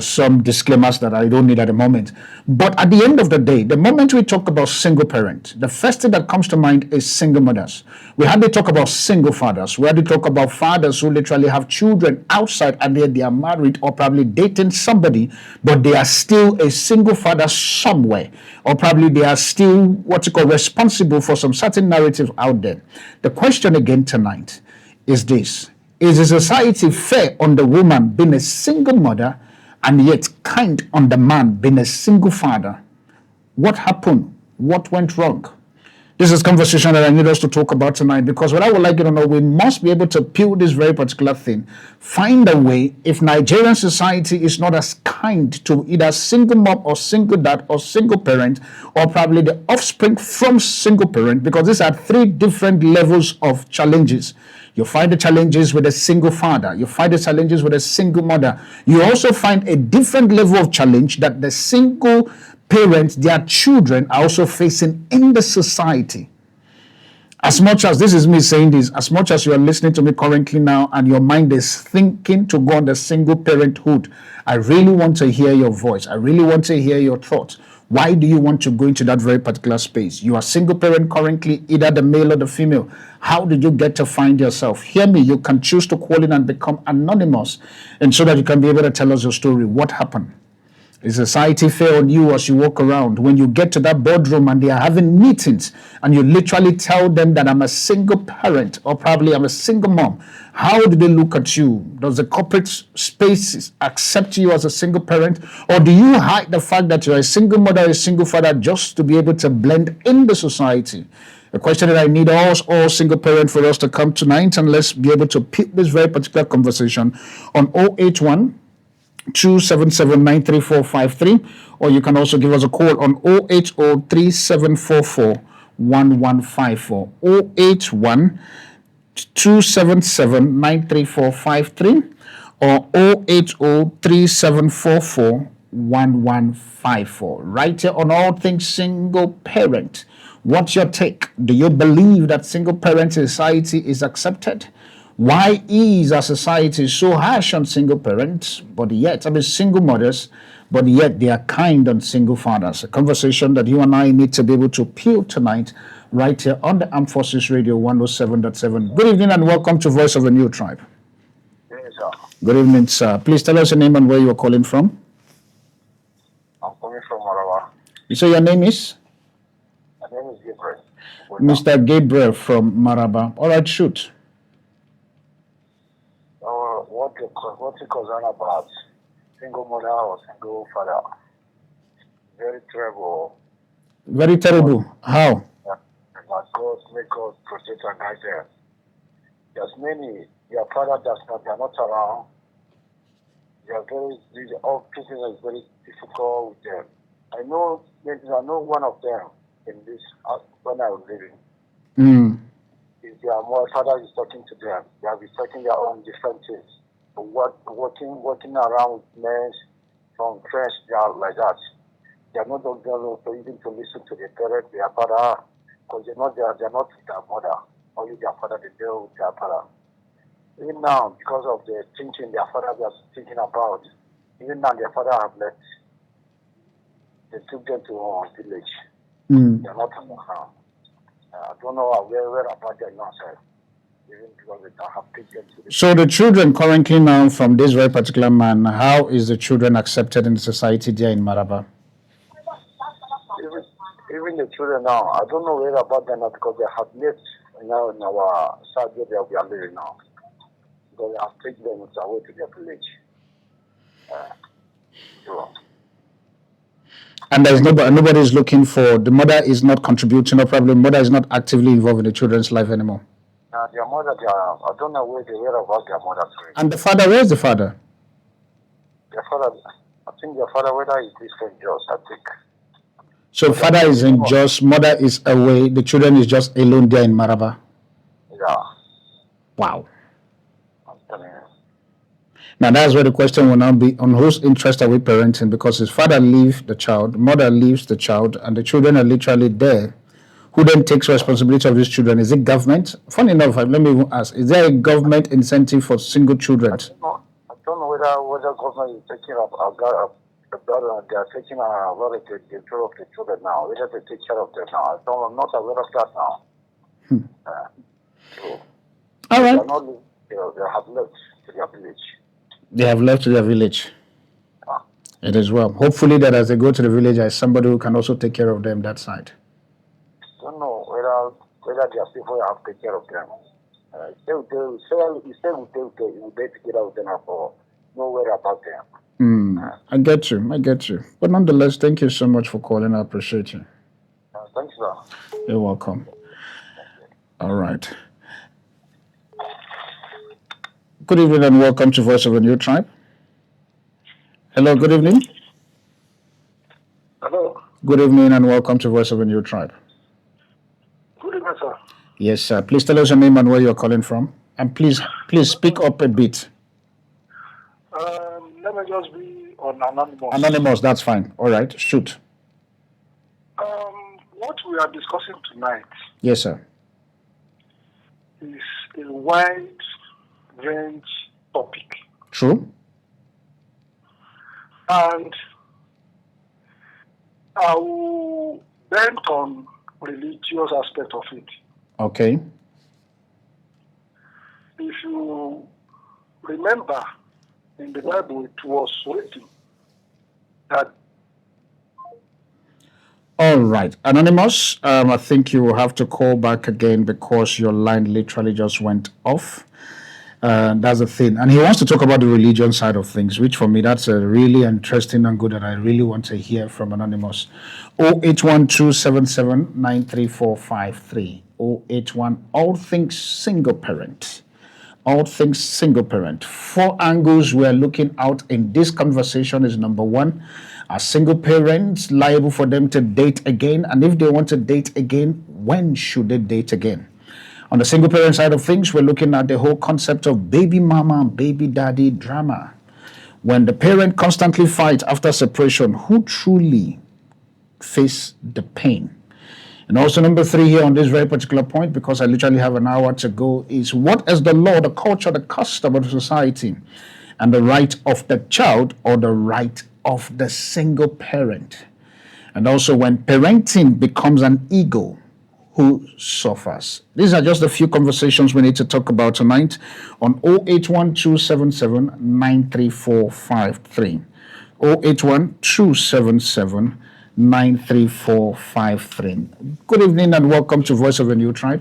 some disclaimers that I don't need at the moment. But at the end of the day, the moment we talk about single parent, the first thing that comes to mind is single mothers. We hardly talk about single fathers. We hardly talk about fathers who literally have children outside and they are married or probably dating somebody, but they are still a single father somewhere. Or probably they are still responsible for some certain narratives out there. The question again tonight is this. Is the society fair on the woman being a single mother and yet kind on the man being a single father? What happened? What went wrong? This is conversation that I need us to talk about tonight, because what I would like you to know, we must be able to peel this very particular thing. Find a way, if Nigerian society is not as kind to either single mom or single dad or single parent, or probably the offspring from single parent, because these are three different levels of challenges. You find the challenges with a single father. You find the challenges with a single mother. You also find a different level of challenge that the single parents, their children, are also facing in the society. As much as this is me saying this, as much as you are listening to me currently now and your mind is thinking to go on the single parenthood, I really want to hear your voice. I really want to hear your thoughts. Why do you want to go into that very particular space? You are single parent currently, either the male or the female. How did you get to find yourself? Hear me, you can choose to call in and become anonymous, and so that you can be able to tell us your story. What happened? Is society fair on you as you walk around? When you get to that boardroom and they are having meetings and you literally tell them that I'm a single parent or probably I'm a single mom, how do they look at you? Does the corporate space accept you as a single parent? Or do you hide the fact that you're a single mother or a single father just to be able to blend in the society? The question that I need all single parents for us to come tonight, and let's be able to pick this very particular conversation on 081 277-93453 or you can also give us a call on 08037441154, 081 277 93453, or 08037441154. Right here on All Things Single Parent. What's your take? Do you believe that single parent society is accepted? Why is our society so harsh on single parents, but yet, single mothers, but yet they are kind on single fathers? A conversation that you and I need to be able to peel tonight, right here on the Armed Forces Radio 107.7. Good evening and welcome to Voice of a New Tribe. Yes, sir. Good evening, sir. Please tell us your name and where you are calling from. I'm coming from Marawa. You say your name is? My name is Gabriel. Mr. Gabriel from Maraba. All right, shoot. What's it concerned about single mother or single father? Very terrible. Very terrible. How? But God make us protect and guide them. There's many, their father does not, they are not around. All treatment is very difficult with them. I know one of them in this when I was living. Is their father is talking to them. They have been talking their own different things. Working around with men from friends, they are like that. They are not going to even to listen to their parents, their father, because they are not with their mother. Only their father, they deal with their father. Even now, because of the thinking their father was thinking about, even now their father have left. They took them to a village. They are not around. I don't know where about them now, sir. Even because they have taken them to the So the children currently now from this very particular man, how is the children accepted in the society there in Maraba? Even the children now, I don't know where about them now because they have left now in our side where we are living now. Because they have taken them away to their village. And there's nobody is looking for, the mother is not contributing, or probably the mother is not actively involved in the children's life anymore. Their mother, I don't know where about their mother. And the father, where's the father? Their father, I think their father, whether is this from Jos, I think. So father is in Jos, mother is away, the children is just alone there in Maraba. Yeah. Wow. I'm telling you. Now that's where the question will now be, on whose interest are we parenting? Because his father leaves the child, mother leaves the child, and the children are literally there. Who then takes responsibility of these children? Is it government? Funny enough, let me even ask, is there a government incentive for single children? I don't know whether government is taking up they are taking a lot of the care of the children now. Whether they take care of them now. I'm not aware of that now. All right. They have left to their village. They have left to their village. It is well. Hopefully that as they go to the village, there's somebody who can also take care of them that side. I don't know whether their people have to take care of them. They will get out of them for nowhere about them. I get you. But nonetheless, thank you so much for calling. I appreciate you. Thanks, sir. You're welcome. All right. Good evening and welcome to Voice of a New Tribe. Hello, good evening. Hello. Good evening and welcome to Voice of a New Tribe. Good evening, sir. Yes, sir. Please tell us your name and where you're calling from. And please speak up a bit. Let me just be on Anonymous. Anonymous, that's fine. All right, shoot. What we are discussing tonight Yes, sir. is a wide range topic. True. And I will bend on religious aspect of it. Okay. If you remember, in the Bible it was written that. All right. Anonymous, I think you will have to call back again because your line literally just went off. That's the thing. And he wants to talk about the religion side of things, which for me, that's a really interesting and good that I really want to hear from Anonymous. 08127793453. 081, all things single parent. All things single parent. 4 angles we're looking out in this conversation is number 1. Are single parents liable for them to date again? And if they want to date again, when should they date again? On the single parent side of things, we're looking at the whole concept of baby mama and baby daddy drama. When the parent constantly fights after separation, who truly face the pain? And also number 3 here on this very particular point, because I literally have an hour to go, is what is the law, the culture, the custom of the society, and the right of the child or the right of the single parent? And also when parenting becomes an ego, who suffers? These are just a few conversations we need to talk about tonight on 081-277-93453. 081-277-93453. Good evening and welcome to Voice of a New Tribe.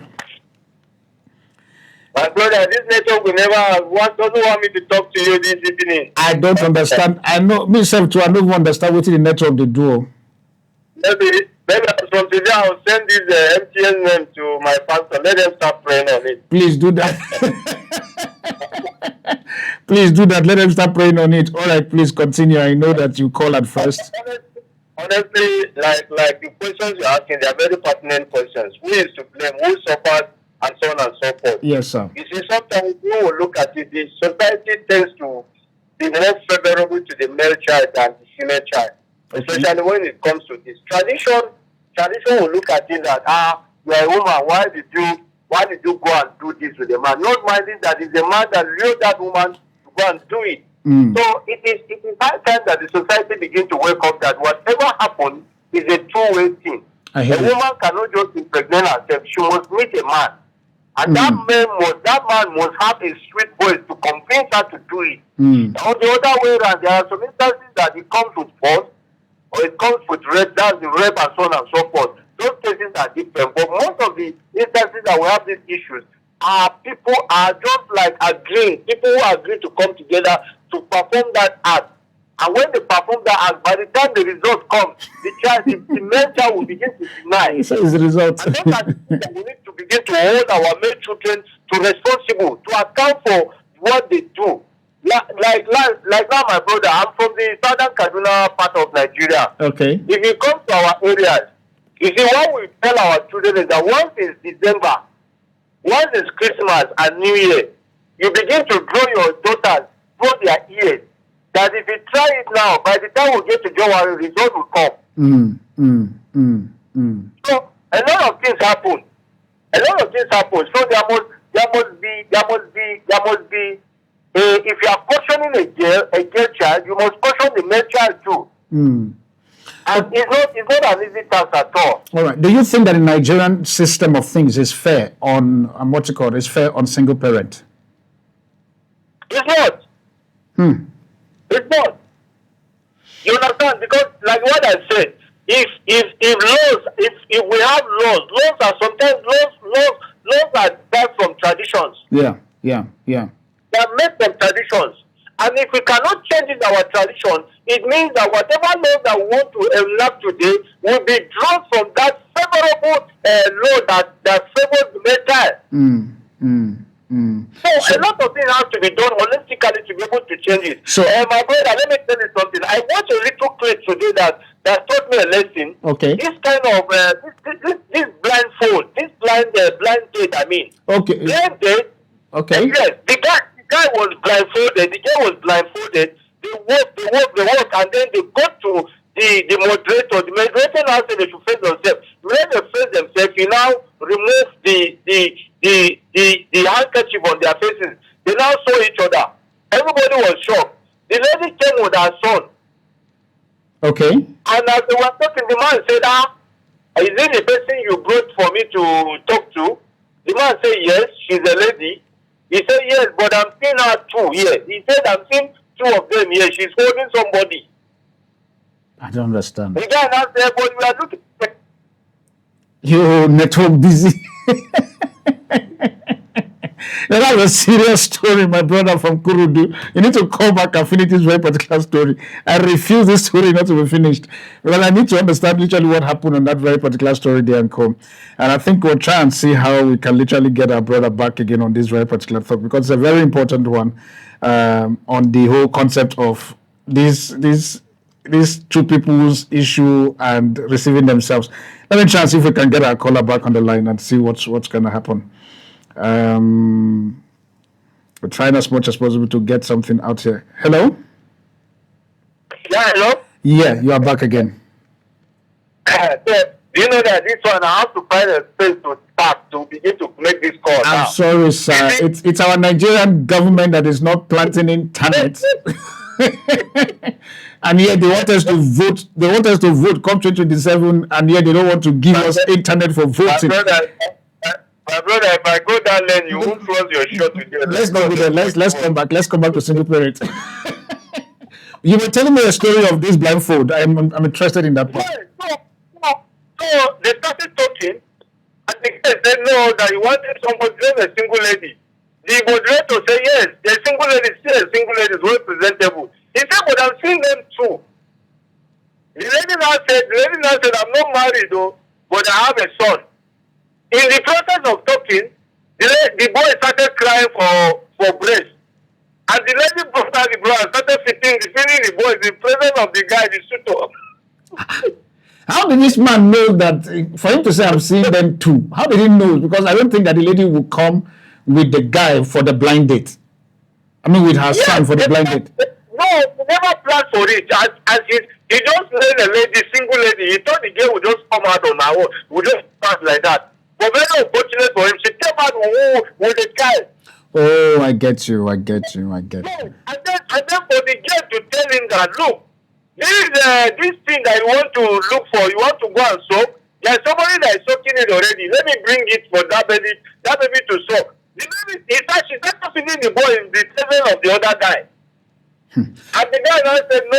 My brother, this network will never doesn't want me to talk to you this evening. I don't understand. I know myself too. I don't understand what the network they do. Maybe from today I'll send this MTN name to my pastor. Let them start praying on it. Please do that. Please do that. Let them start praying on it. All right, please continue. I know that you call at first. Honestly, like the questions you're asking, they are very pertinent questions. Who is to blame? Who suffered? And so on and so forth. Yes, sir. You see, sometimes we will look at it, the society tends to be more favorable to the male child than the female child. Especially when it comes to this. Tradition will look at it that, you are a woman, why did you go and do this with a man? Not minding that it's a man that lured that woman to go and do it. So it is high time that the society begin to wake up that whatever happens is a two-way thing. A woman cannot just impregnate herself. She must meet a man. And that man must have a sweet voice to convince her to do it. On the other way around, there are some instances that it comes with force, or it comes with rape, that's the rape and so on and so forth. Those cases are different. But most of the instances that we have these issues people are just like agreeing. People who agree to come together to perform that act. And when they perform that act, by the time the result comes, the male child will begin to deny. So is the result. And those are the things that we need to begin to hold our male children to responsible, to account for what they do. Like now, my brother, I'm from the southern Kaduna part of Nigeria. Okay. If you come to our areas, you see what we tell our children is that once it's December, once it's Christmas and New Year, you begin to grow your daughters, grow their ears. That if you try it now, by the time we get to January, result will come. So a lot of things happen. So there must be. If you are cautioning a girl child, you must caution the male child too. And it's not an easy task at all. All right. Do you think that the Nigerian system of things is fair on is fair on single parent? It's not. It's not. You understand? Because like what I said, if we have laws are sometimes laws are back from traditions. Yeah. They are made from traditions. And if we cannot change in our tradition, it means that whatever laws that we want to enact today will be drawn from that favorable law that favors the male child. So a lot of things have to be done holistically to be able to change it. So, my brother, let me tell you something. I watched a little clip today that taught me a lesson. Okay. This kind of this blindfold, this blind date. I mean. Okay. Blind date. Okay. Yes, the guy was blindfolded. The girl was blindfolded. They walk, and then they go to the moderator. The moderator now said they should face themselves. When they face themselves, you now remove the handkerchief on their faces. They now saw each other. Everybody was shocked. The lady came with her son. Okay. And as they were talking, the man said, is it the person you brought for me to talk to? The man said, yes, she's a lady. He said, yes, but I'm seeing her too here. He said, I'm seeing two of them here. She's holding somebody. I don't understand. The guy now said, but we are looking. Your network busy. That was a serious story, my brother from Kurudu. You need to call back and finish this very particular story. I refuse this story not to be finished. Well, I need to understand literally what happened on that very particular story there and come. And I think we'll try and see how we can literally get our brother back again on this very particular topic, because it's a very important one on the whole concept of this these two people's issue and receiving themselves. Let me try and see if we can get our caller back on the line and see what's going to happen. We're trying as much as possible to get something out here. Hello? Yeah, hello? Yeah, you are back again. Do you know that this one, I have to find a space to start to begin to make this call now. I'm sorry, sir. It's our Nigerian government that is not planting internet. And yet they want us to vote. They want us to vote come 2027, and yet they don't want to give us internet for voting. My brother, if I go down lane, you won't close your show today. Let's go with that. Let's come back. Let's come back to single parent. You were telling me a story of this blindfold. I'm interested in that part. So they started talking, and the guy said no, that he wanted somebody, just a single lady. The moderator said yes, the single lady, still a single lady is well presentable. He said, but I've seen them too. The lady now said, I'm not married though, but I have a son. In the process of talking, the boy started crying for breast. And the lady brought out the bra and started feeding the boy in the presence of the guy, the suitor. How did this man know that, for him to say, I'm seeing them too? How did he know? Because I don't think that the lady would come with the guy for the blind date. I mean, with her son for the blind date. No, he never planned for it. As he just let a lady, single lady, he thought the girl would just come out on her own, would just pass like that. But very unfortunate for him, she came out with the guy. Oh, I get you. No, and then for the girl to tell him that, look, this thing that you want to look for, you want to go and soak, there's somebody that is soaking it already. Let me bring it for that baby to soak. The baby, she started feeding the boy in the presence of the other guy. And the guy now said, no,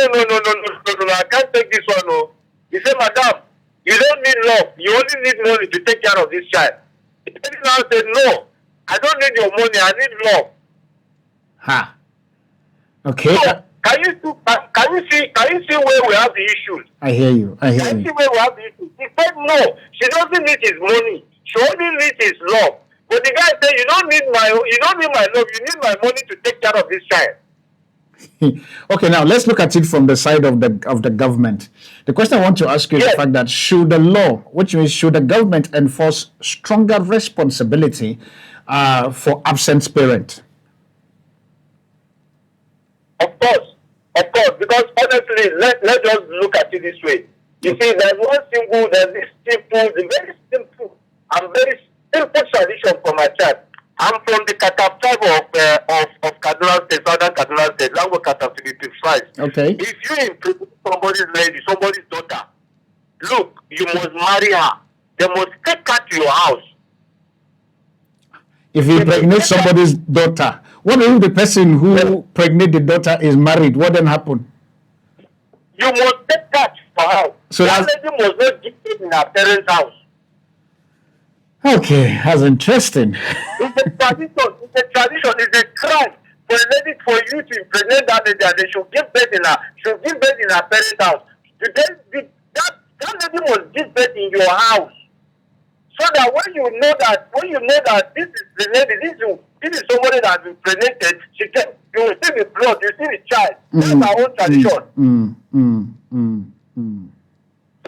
I can't take this one. No. He said, madam, you don't need love. You only need money to take care of this child. The lady now said, no, I don't need your money. I need love. Ha. Okay. So, can you see where we have the issues? I hear you. Can you see where we have the issues? He said, no, she doesn't need his money. She only needs his love. But the guy said, you don't need my love. You need my money to take care of this child. Okay, now let's look at it from the side of the government. The question I want to ask you is the fact that should the law, which means should the government enforce stronger responsibility for absent parent? Of course, because honestly, let's just look at it this way. You see, there's this very simple and very simple tradition for my child. I'm from the Katab tribe of Kaduna State, Southern Kaduna State, language Katab 55. Okay. If you impregnate somebody's daughter, look, you must marry her. They must take her to your house. If you impregnate somebody's daughter, what if the person who pregnant the daughter is married? What then happen? You must take her to your house. So that lady must not give it in her parents' house. Okay, that's interesting. It's a tradition. It's a crime for a lady, for you to impregnate that lady, and they should give birth in her parents' house. That lady must give birth in your house, so that when you know that this is the lady, this is somebody that has been impregnated, you will see the blood, you see the child. That's our own tradition.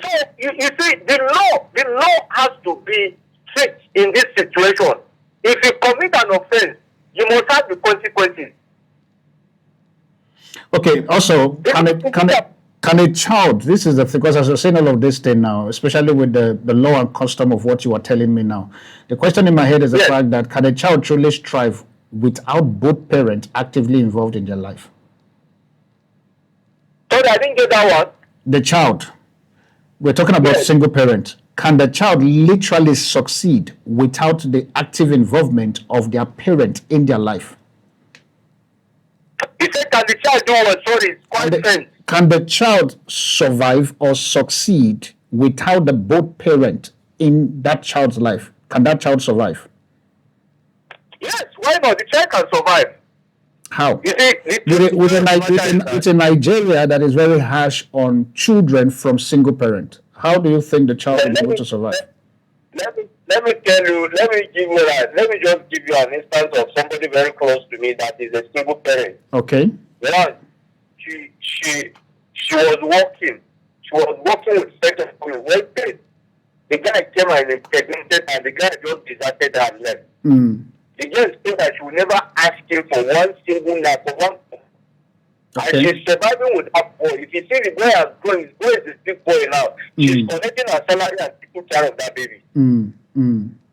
So you see, the law has to be strict in this situation. If you commit an offense, you must have the consequences. Okay. Also, can a child? This is the thing, because as you're saying all of this thing now, especially with the law and custom of what you are telling me now, the question in my head is the fact that can a child truly strive without both parents actively involved in their life? Sorry, I didn't get that one. The child. We're talking about single parent. Can the child literally succeed without the active involvement of their parent in their life? He said, can the child do what? Sorry, it's quite faint. Can the child survive or succeed without the both parent in that child's life? Can that child survive? Yes, why not? The child can survive. How? You see, it's a Nigeria that is very harsh on children from single parent. How do you think the child will be able to survive? Let me tell you, let me just give you an instance of somebody very close to me that is a single parent. Okay. One, she She was walking. She was walking with friends and one day, the guy came and impregnated, and the guy just deserted her and left. The girl said that she would never ask him for one single night, for one. Okay. And she's surviving with that boy. If you see the boy has grown, his boy is a big boy now. She's collecting her salary and taking care of that baby.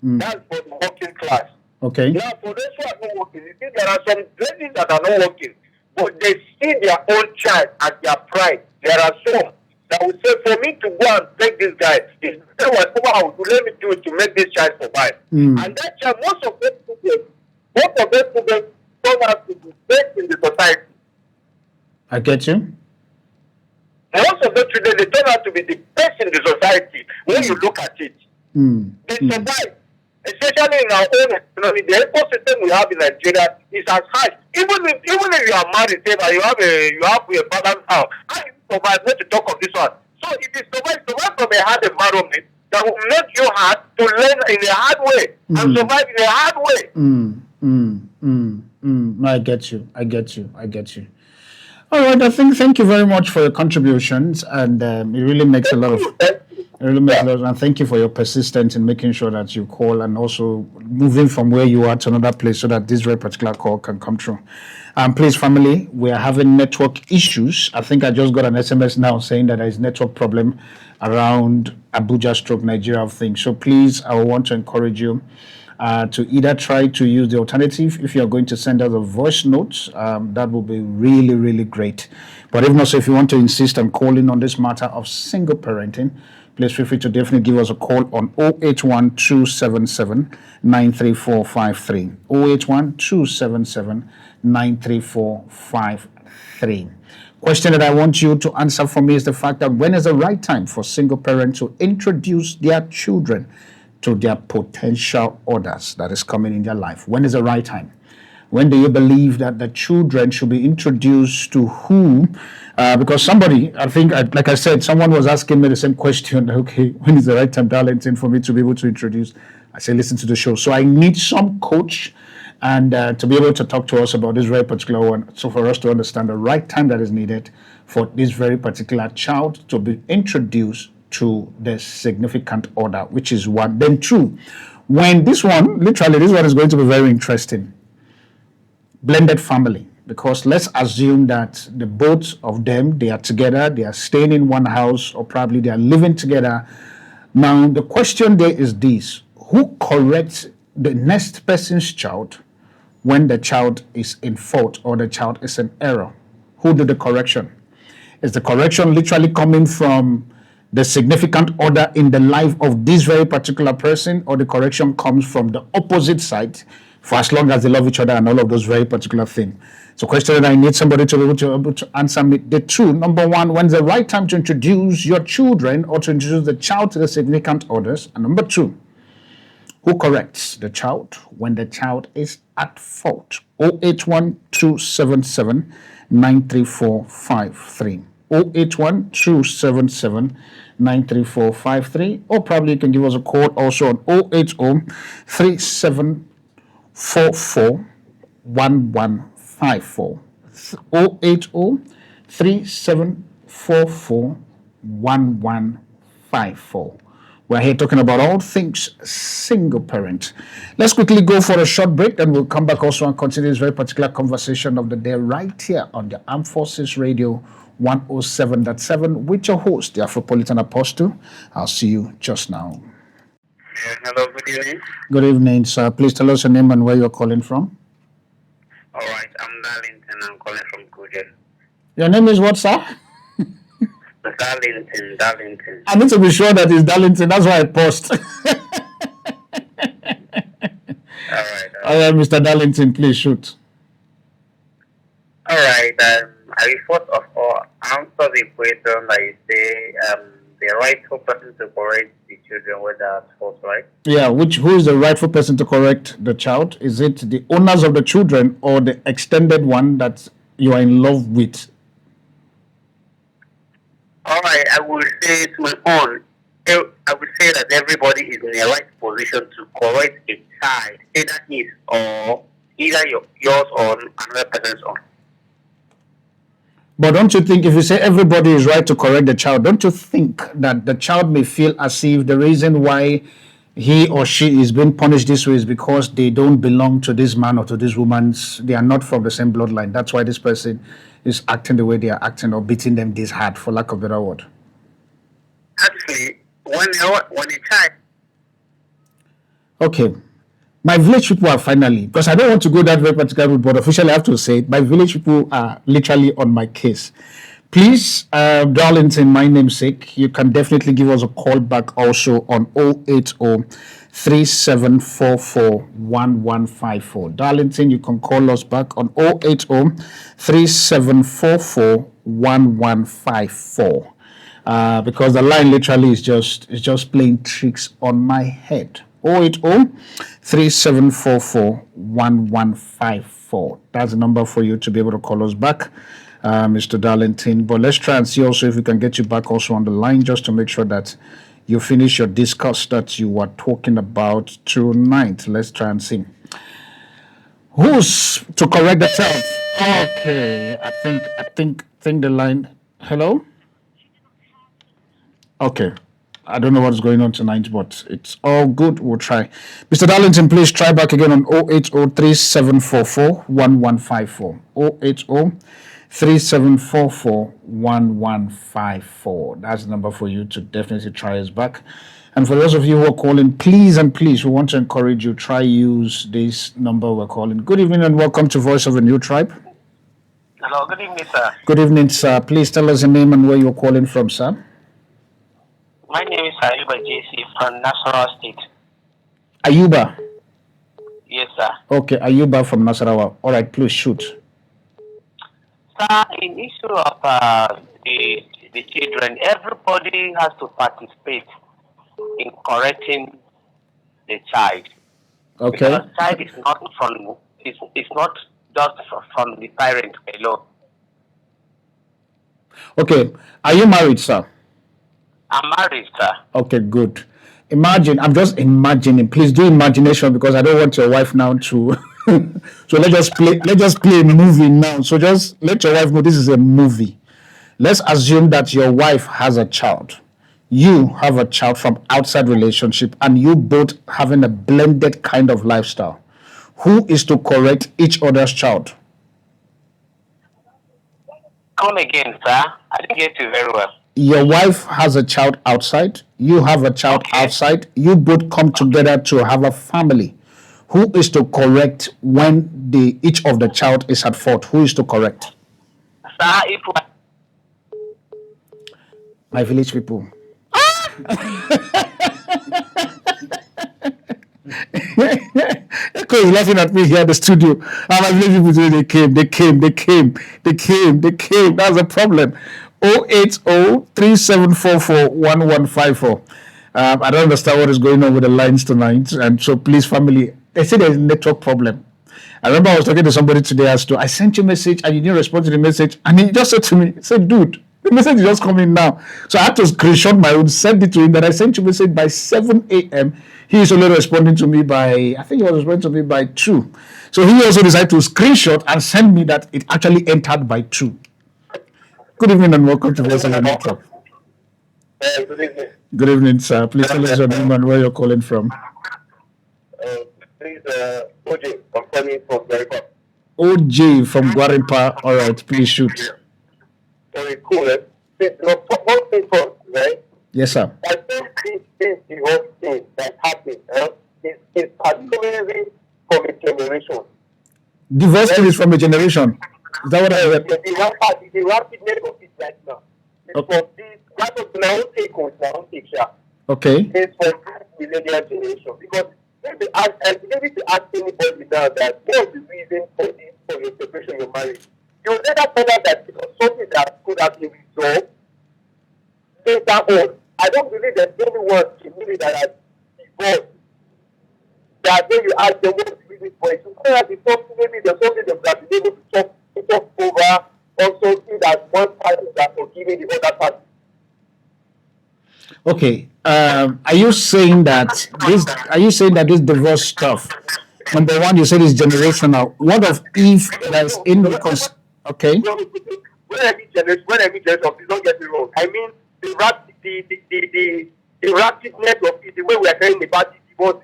That's for the working class. Okay. Now, for those who are not working, you see, there are some ladies that are not working, but they see their own child as their pride. There are some that will say, for me to go and take this guy, it's whatever I will do, let me do it to make this child survive. And that child, most of those students turn out to be best in the society. I get you. Most of those children, they turn out to be the best in the society when you look at it. They survive. Especially in our own economy, the ecosystem we have in Nigeria is as high. Even if you are married, say that you have a balance house, how do you survive? Not to talk of this one. So if you survive from a hard environment, that will make you hard to learn in a hard way and survive in a hard way. I get you. All right, thank you very much for your contributions, and it really makes a lot of and thank you for your persistence in making sure that you call and also moving from where you are to another place so that this very particular call can come through. Please, family, we are having network issues. I think I just got an SMS now saying that there is network problem around Abuja / Nigeria of things. So please, I want to encourage you to either try to use the alternative. If you are going to send us a voice note, that will be really, really great. But if not, so if you want to insist on calling on this matter of single parenting, please feel free to definitely give us a call on 081 277 93453. 081 277 93453. Question that I want you to answer for me is the fact that when is the right time for single parents to introduce their children to their potential others that is coming in their life? When is the right time? When do you believe that the children should be introduced to whom? Because somebody, I think, like I said, someone was asking me the same question. Okay, when is the right time, Darlington, for me to be able to introduce? I say, listen to the show. So I need some coach and to be able to talk to us about this very particular one. So for us to understand the right time that is needed for this very particular child to be introduced to the significant other, which is one. Then two, when this one is going to be very interesting. Blended family, because let's assume that the both of them, they are together, they are staying in one house, or probably they are living together. Now, the question there is this: who corrects the next person's child when the child is in fault or the child is in error? Who do the correction? Is the correction literally coming from the significant other in the life of this very particular person, or the correction comes from the opposite side, for as long as they love each other and all of those very particular things? So question that I need somebody to be able to answer me. The two, number one, when's the right time to introduce your children or to introduce the child to the significant others? And number two, who corrects the child when the child is at fault? 081 277 93453. 081 277 93453. Or probably you can give us a call also on 080 3744 1154. 080 3744 1154. We're here talking about all things single parent. Let's quickly go for a short break, and we'll come back also and continue this very particular conversation of the day right here on the Armed Forces Radio 107.7 with your host, the Afropolitan Apostle. I'll see you just now. Hello, good evening. Good evening, sir. Please tell us your name and where you're calling from. All right, I'm Darlington. I'm calling from Kujen. Your name is what, sir? Darlington. I need to be sure that it's Darlington. That's why I paused. All right. All right, Mr. Darlington, please shoot. All right. I will first of all answer the question that you say the rightful person to correct the children with that fault, right? Yeah, who is the rightful person to correct the child? Is it the owners of the children or the extended one that you are in love with? All right, I will say to my own, I would say that everybody is in the right position to correct a child, either his or yours or another person's own. But don't you think if you say everybody is right to correct the child, don't you think that the child may feel as if the reason why he or she is being punished this way is because they don't belong to this man or to this woman? They are not from the same bloodline. That's why this person is acting the way they are acting or beating them this hard, for lack of a better word. Actually, when a child. Okay. My village people are finally, because I don't want to go that very particular route, but officially I have to say it, my village people are literally on my case. Please, Darlington, my namesake, you can definitely give us a call back also on 080 3744 Darlington, you can call us back on 080 3744 because the line literally is just playing tricks on my head. 080 3744 That's the number for you to be able to call us back, Mr. Darlington. But let's try and see also if we can get you back also on the line just to make sure that you finish your discourse that you were talking about tonight. Let's try and see. Who's to correct the child? Okay, I think the line. Hello? Okay. I don't know what's going on tonight, but it's all good. We'll try. Mr. Darlington, please try back again on 080 3744 1154. 080 3744 1154. That's the number for you to definitely try us back. And for those of you who are calling, please, we want to encourage you, try use this number we're calling. Good evening and welcome to Voice of a New Tribe. Hello, good evening, sir. Good evening, sir. Please tell us your name and where you're calling from, sir. My name is Ayuba JC from Nasarawa State. Ayuba? Yes, sir. Okay, Ayuba from Nasarawa. All right, please shoot. Sir, in issue of the children, everybody has to participate in correcting the child. Okay. Because child is not from it's not just from the parent alone. Okay, are you married, sir? I'm married, sir. Okay, good. Imagine, I'm just imagining. Please do imagination because I don't want your wife now to. So let's just play a movie now. So just let your wife know this is a movie. Let's assume that your wife has a child. You have a child from outside relationship, and you both having a blended kind of lifestyle. Who is to correct each other's child? Come again, sir. I didn't get you very well. Your wife has a child outside, you have a child outside, you both come together to have a family. Who is to correct when each of the child is at fault? Who is to correct? Sir, My village people. Echo is laughing at me here at the studio. And my village people today, they came. That's the problem. 080-3744-1154. I don't understand what is going on with the lines tonight. And so please, family, they say there's a network problem. I remember I was talking to somebody today as to, I sent you a message and you didn't respond to the message. And he just said to me, he said, dude, the message is just coming now. So I had to screenshot my own, send it to him that I sent you a message by 7 a.m. He is only responding to me by, I think he was responding to me by 2. So he also decided to screenshot and send me that it actually entered by 2. Good evening and welcome to Voice of the Network. good evening. Good evening, sir. Please tell us your name and where you're calling from. Please, OJ, I'm calling from Guarimpa. OJ from Guarimpa. All right, please shoot. Very cool. One thing first, right? Yes, sir. I think this is the whole thing that happened. It's particularly from a generation. Divorce is from a generation. Is that what I heard? The rapid medical fit right now. It's from this, that was my own take on my own picture. Okay. It's from this millennial generation. Because maybe to ask anybody now that what's the reason for this, for your separation, your marriage, you will later find out that it was something that could have been resolved later on. I don't believe there's anyone community that has divorced. That when you ask them what's the reason for it, you find out it's something, maybe there's something that have been able to talk over, or something that one party is forgiving the other party. Okay. Are you saying that this divorce stuff? Number one, you said it's generational. What of if there's okay? when I mean generation, please don't get me wrong. I mean the rapidness of it, the way we are hearing about it, divorce.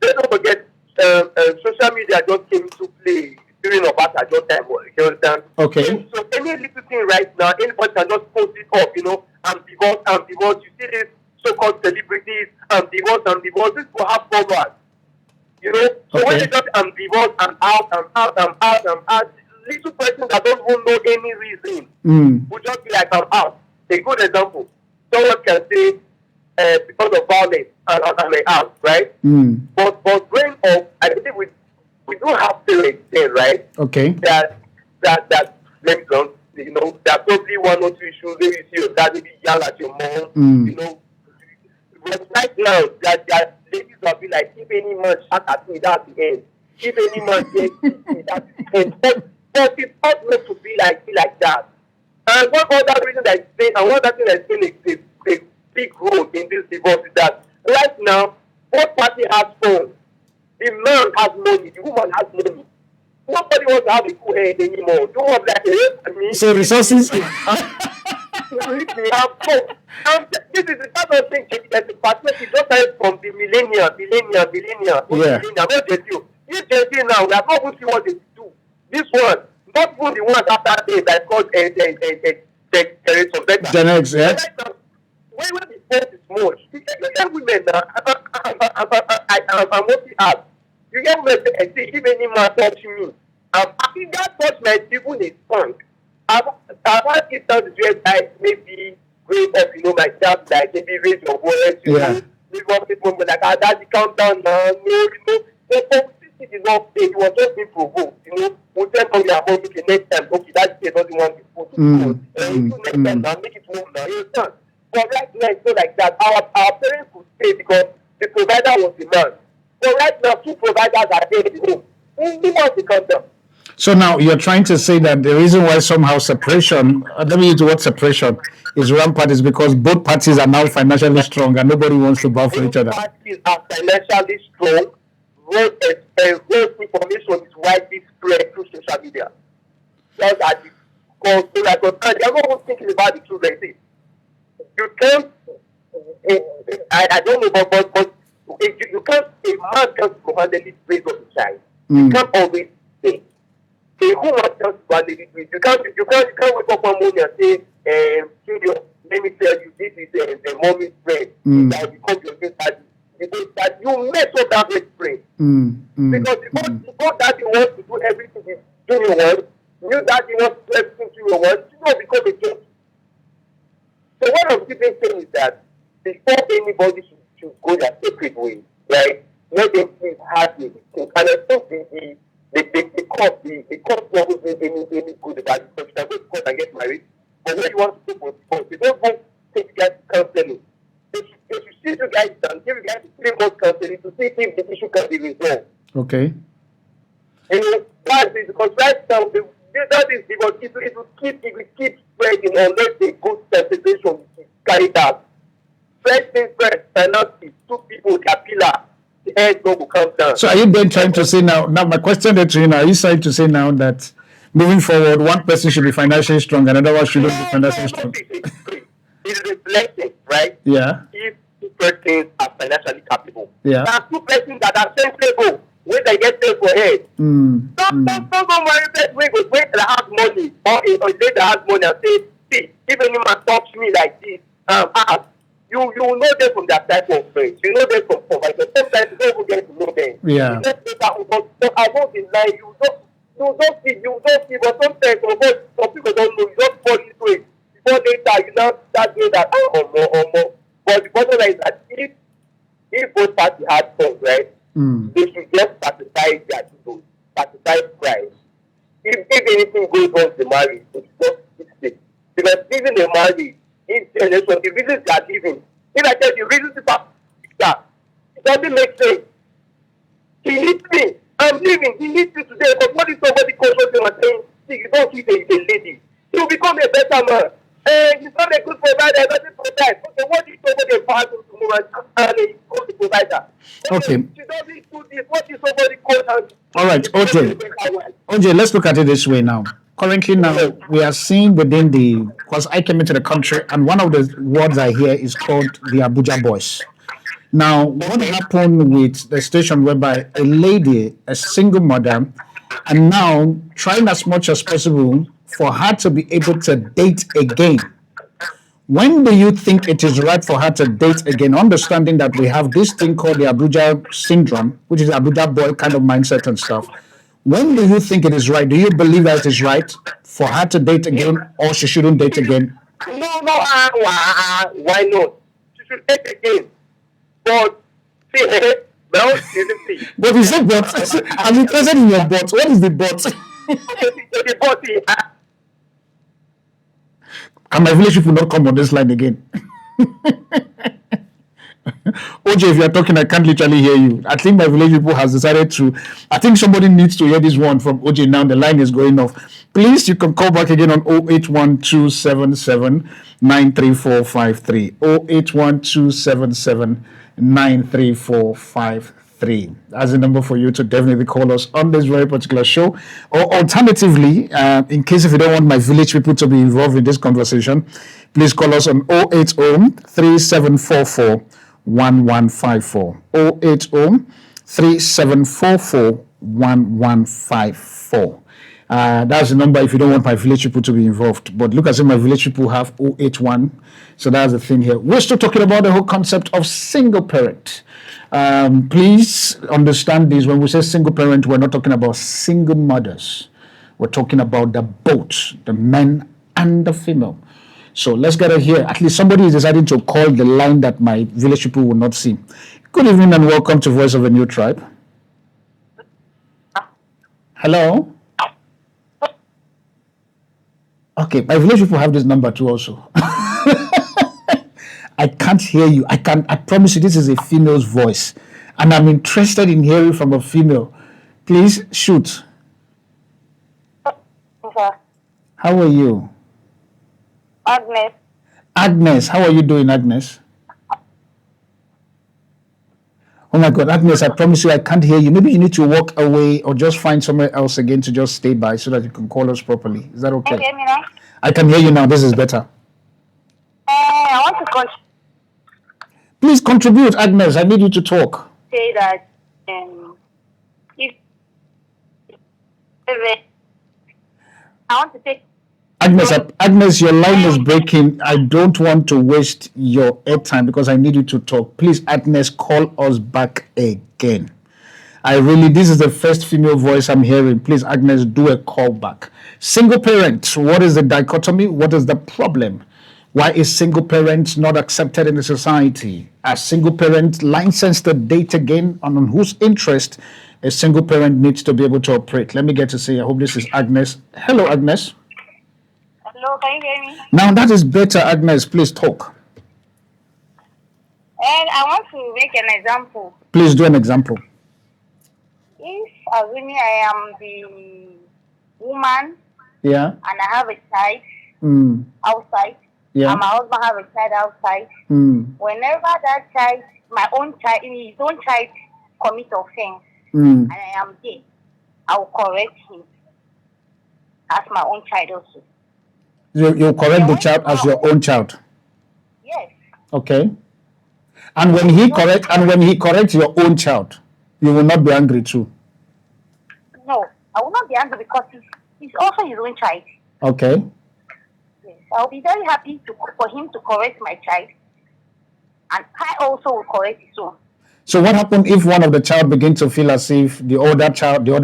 Let's not forget, social media just came into play during Obasanjo time. You understand? Okay. So any little thing right now, anybody can just post it up. I'm divorced. You see this so-called celebrities, I'm divorced. This will have followers. So when they just I'm divorced, I'm out. Little person that don't even know any reason will just be like I'm out. A good example, someone can say because of violence and I'm out, right? But growing up, I believe we do have parents then, right? Okay. That let me go. There are probably one or two issues. Maybe you see your dad maybe yell at your mom. But right now, that ladies will be like, if any man shout at me, that's the end. If any man gets me, that's the end. But it's not meant to be like that. And one other reason that is saying, and one other thing that is playing a big role in this divorce is that right now, both parties have phones. The man has money, the woman has money. Nobody wants to have a cool head anymore. You want like so resources. We have hope. This is the type of thing that the perspective just started from the millennial. Yeah. Not just you. This Gen now, we have not even seen what they do. This one, not even the ones after days that called generation better. Gen X, yeah. When the force is much, you get women now. I'm working hard. You get women say, if any man touch me, I think that touch my people is fun. I've had instances where guys maybe growing up, myself, like maybe raise your voice, maybe one people be like, that's the countdown now, but it is not fair. It was just being provoked, We'll tell them we are home, okay, next time, okay, that kid doesn't want to put it next time now, make it move now, you understand? But right now, it's not like that. Our parents could stay because the provider was the man. So right now, two providers are there in the home. Who wants to come down? So now you're trying to say that the reason why somehow separation, let me use the word separation, is rampant is because both parties are now financially strong and nobody wants to bow for each other. Both parties are financially strong. Wrong information is widely spread through social media. Just at the cause, so like they're not thinking about the truth like this. You can't. I don't know, but you can't. A man can't handle raise up a child. You can't always say. A woman can't handle it. You can't wake up one morning and say, let me tell you, this is the mommy's friend. That will become your new daddy. Because that you mess up that best friend. Because before daddy wants to do everything you want, new daddy wants to do everything you want, you don't become a joke. So what I'm keeping saying is that before anybody should go their separate way, right? Let them please have it. And I think the court doesn't make any good about it. Because you can go to court and get married, but when you want to go for divorce, they don't want to take you guys to counseling. They should sit you guys down, give you guys 3 months counseling to see if the issue can be resolved. Okay. That's it, because right now, that is because it will keep spreading unless a good separation is carried out. First things first, finances, 2 people, their pillar, the head will come down. So are you then trying to say now my question to you now, are you trying to say now that moving forward, one person should be financially strong and another one shouldn't be financially strong? It's a blessing, right? Yeah. If 2 persons are financially capable. Yeah. There are 2 persons that are sensible when they get paid for head. Don't go marry that way that has money or a lady that has money and say, see, if any man talks to me like this, you know them from their type of friends. You know them from providers. Sometimes you don't even get to know them. Yeah. You just I won't deny you don't see, but sometimes some people don't know, you just fall into it. Before later, you now start doing that, or more. But the bottom line is that if both parties have fun, right, they should just satisfy their egos, satisfy pride. If anything goes wrong with the marriage, they should just fix it. Because even the marriage, in generation, the reasons they are living, if I tell you the reasons people are, it doesn't make sense. He needs me. I'm leaving. He needs you today. But what if somebody calls him and saying, see, you don't keep a lady? You become a better man. He's not a good provider. He doesn't provide. Okay, what if somebody calls him tomorrow and he calls the provider? Okay. She doesn't do this. What if somebody calls her? All right, OJ, let's look at it this way now. Currently now, we are seeing within because I came into the country and one of the words I hear is called the Abuja Boys. Now, what happened with the station whereby a lady, a single mother, and now trying as much as possible for her to be able to date again. When do you think it is right for her to date again? Understanding that we have this thing called the Abuja syndrome, which is Abuja boy kind of mindset and stuff. When do you think it is right? Do you believe that it is right for her to date again or she shouldn't date again? No, why not? She should date again. But, see, well, see. But you said but. I'm interested in your but. What is the but? The body, And my village people not come on this line again. OJ, if you're talking, I can't literally hear you. I think my village people has decided to. I think somebody needs to hear this one from OJ now. The line is going off. Please, you can call back again on 081277-93453. 081277-93453. That's the number for you to definitely call us on this very particular show. Or alternatively, in case if you don't want my village people to be involved in this conversation, please call us on 080-3744 1154 080-3744 1154. That's the number if you don't want my village people to be involved. But look, as if my village people have 081. So that's the thing here. We're still talking about the whole concept of single parent. Please understand this. When we say single parent, we're not talking about single mothers. We're talking about the both, the men and the female. So let's get it here. At least somebody is deciding to call the line that my village people will not see. Good evening and welcome to Voice of a New Tribe. Hello? Okay, my village people have this number too also. I can't hear you. I promise you this is a female's voice. And I'm interested in hearing from a female. Please shoot. Okay. How are you? Agnes. Agnes, how are you doing, Agnes? Oh my God, Agnes, I promise you I can't hear you. Maybe you need to walk away or just find somewhere else again to just stay by so that you can call us properly. Is that okay? Can you hear me now? I can hear you now. This is better. I want to Please contribute, Agnes. I need you to talk. say that if I want to say Agnes, your line is breaking. I don't want to waste your airtime because I need you to talk. Please, Agnes, call us back again. This is the first female voice I'm hearing. Please, Agnes, do a call back. Single parent, what is the dichotomy? What is the problem? Why is single parent not accepted in the society? Are single parent licensed to date again? And on whose interest a single parent needs to be able to operate? Let me get to say, I hope this is Agnes. Hello, Agnes. hello, can you hear me? Now that is better, Agnes. Please talk. And I want to make an example. Please do an example. If assuming I am the woman Yeah. and I have a child outside, Yeah. and my husband have a child outside, whenever that child, his own child commits offense, and I am there, I will correct him as my own child also. You correct the child as your own child. Yes. Okay. And when he corrects your own child, you will not be angry too. No, I will not be angry because he's also his own child. Okay. Yes. I'll be very happy for him to correct my child, and I also will correct his own. So what happens if one of the child begins to feel as if the other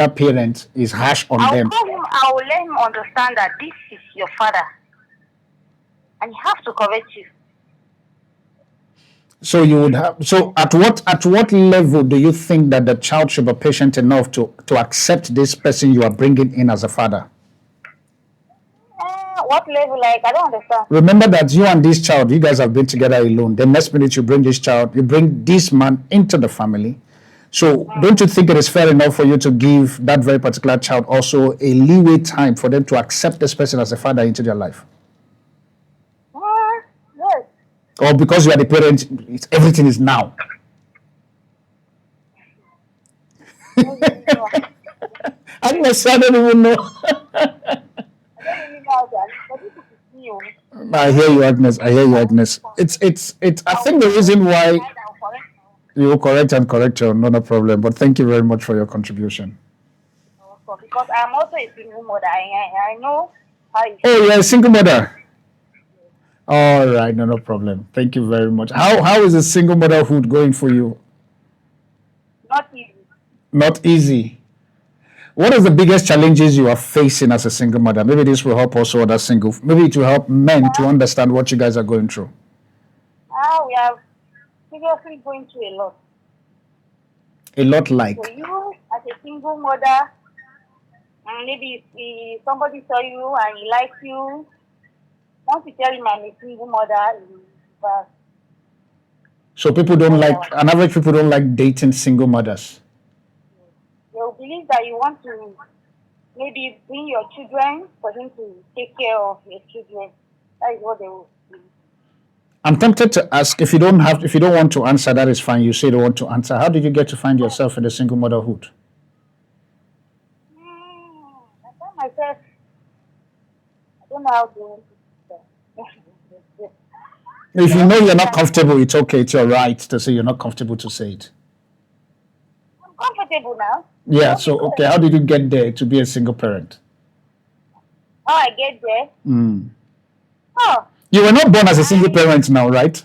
parent is harsh on them? I will let him understand that this is your father, and he has to correct you. So you would have. So at what level do you think that the child should be patient enough to accept this person you are bringing in as a father? What level? Like, I don't understand. Remember that you and this child, you guys have been together alone. The next minute you bring this child, you bring this man into the family. So don't you think it is fair enough for you to give that very particular child also a leeway time for them to accept this person as a father into their life? Yes. Or because you are the parent, everything is now? Agnes, I don't even know. you. I hear you, Agnes. I hear you, Agnes. It's. I think the reason why you correct your, not a problem. But thank you very much for your contribution. Because I'm also a single mother. I know how it Oh, you're a single mother. All right, no problem. Thank you very much. How is a single motherhood going for you? Not easy. Not easy. What is the biggest challenges you are facing as a single mother? Maybe this will help also other single. Maybe it will help men to understand what you guys are going through. We are seriously going through a lot. A lot like? For you, as a single mother, maybe if somebody saw you and he likes you, once you tell him I'm a single mother, so people don't like, on average, people don't like dating single mothers. They'll believe that you want to maybe bring your children for him to take care of your children. That is what they will do. I'm tempted to ask, if you don't want to answer, that is fine. You say you don't want to answer. How did you get to find yourself in a single motherhood? I found myself, I don't know how to. If you know you're not comfortable, it's okay. It's your right to say you're not comfortable to say it. I'm comfortable now. Yeah, so, okay, how did you get there to be a single parent? How I get there? Oh. You were not born as a single parent now, right?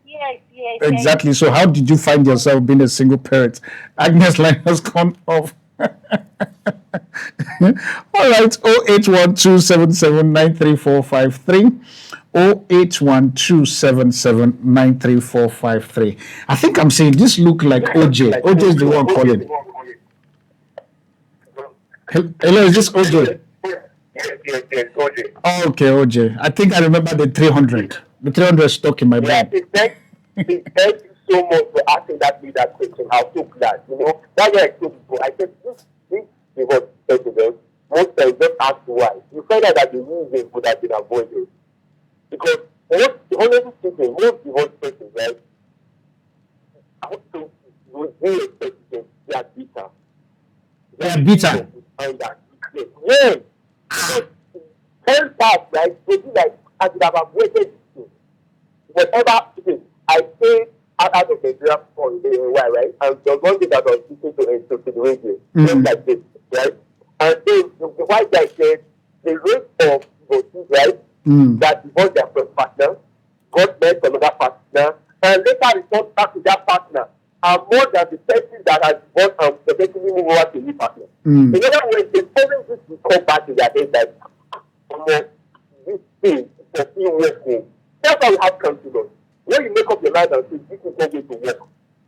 Yes. Exactly. So how did you find yourself being a single parent? Agnes line has gone off. All right, 08127793453. 08127793453. I think I'm saying this look like OJ. OJ is the one calling. Hello, is this OJ? Yes, OJ. Oh, okay, OJ. I think I remember the 300. The 300 stuck in my brain. Thank you so much for asking that question. I'm so glad. That's why I told people. I said, this divorce president, most times just ask why. You find out that the reason could have been avoided. Because honestly speaking, most divorce persons, right, also within a president, they are bitter. They are bitter. Yes. Ten past, right? They be like, I would have avoided this thing. Whatever it is, I stay out of the draft for a while, right? And the one thing that I was listening to the radio, just like this, right? And then the white guy said the rate of divorces, right? That divorce their first partner, got married to another partner, and later returned back to that partner, are more than the person that has divorced and eventually move over to a new partner. In other words, they always just come back to their head like, this thing is still working. That's how we have counselors. When you make up your mind and say, this is not going to work,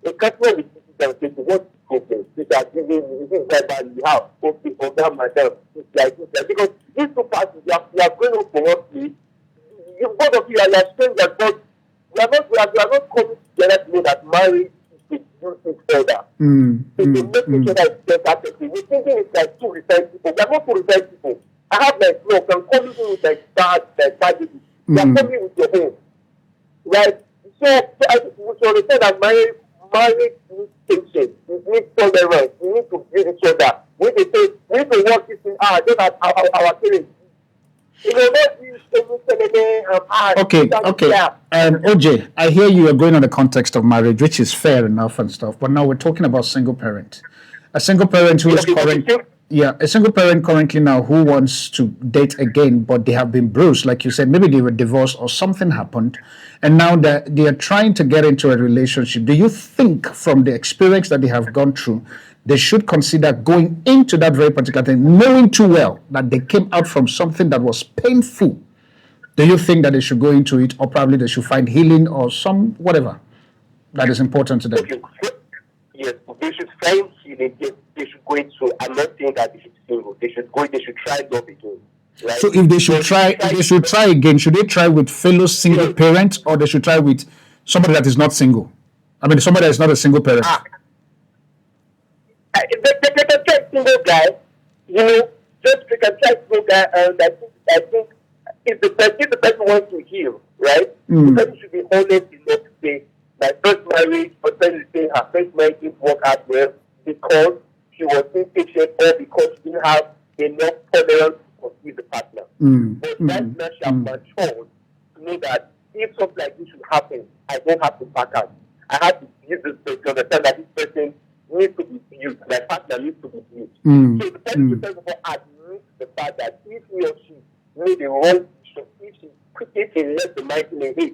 the customer will sit down and say, what's the problem? They are giving me this that you have. Okay, for that, madam, it's like this. Because these two parties, you are going up for one place. Both of you are strangers, but we are not coming together to know that marriage is a each other. So they make each other better. We're thinking it's like two retired people. We are not two retired people. I have like, no, I'm coming in with like bad. You are coming with your own. Right? So I should understand that marriage needs patience. You need tolerance. You need to build each other. We need to work this thing out, just as our parents. Okay. OJ, I hear you are going on the context of marriage, which is fair enough and stuff. But now we're talking about single parent. A single parent who is a single parent currently now who wants to date again, but they have been bruised, like you said. Maybe they were divorced or something happened, and now they are trying to get into a relationship. Do you think, from the experience that they have gone through, they should consider going into that very particular thing, knowing too well that they came out from something that was painful? Do you think that they should go into it, or probably they should find healing or some whatever that is important to them? Yes, they should find healing. They should go into. I'm not saying that they should single. They should try love again. Right? So if they should try again, should they try with fellow single parents, or they should try with somebody that is not single? I mean, somebody that is not a single parent. They can try single guy. Just they can try single guy, and I think if the person wants to heal, right? The person should be honest enough to say, my first marriage, but then say her first marriage didn't work out well because she was impatient or because she didn't have enough tolerance to conceive the partner. But right now she has matured to know that if something like this should happen, I don't have to back out. I have to use this person to understand that this person needs to be used. My partner needs to be used. So the person will first of all admit the fact that if he or she made a wrong decision, if she quickly left the mind in a hit,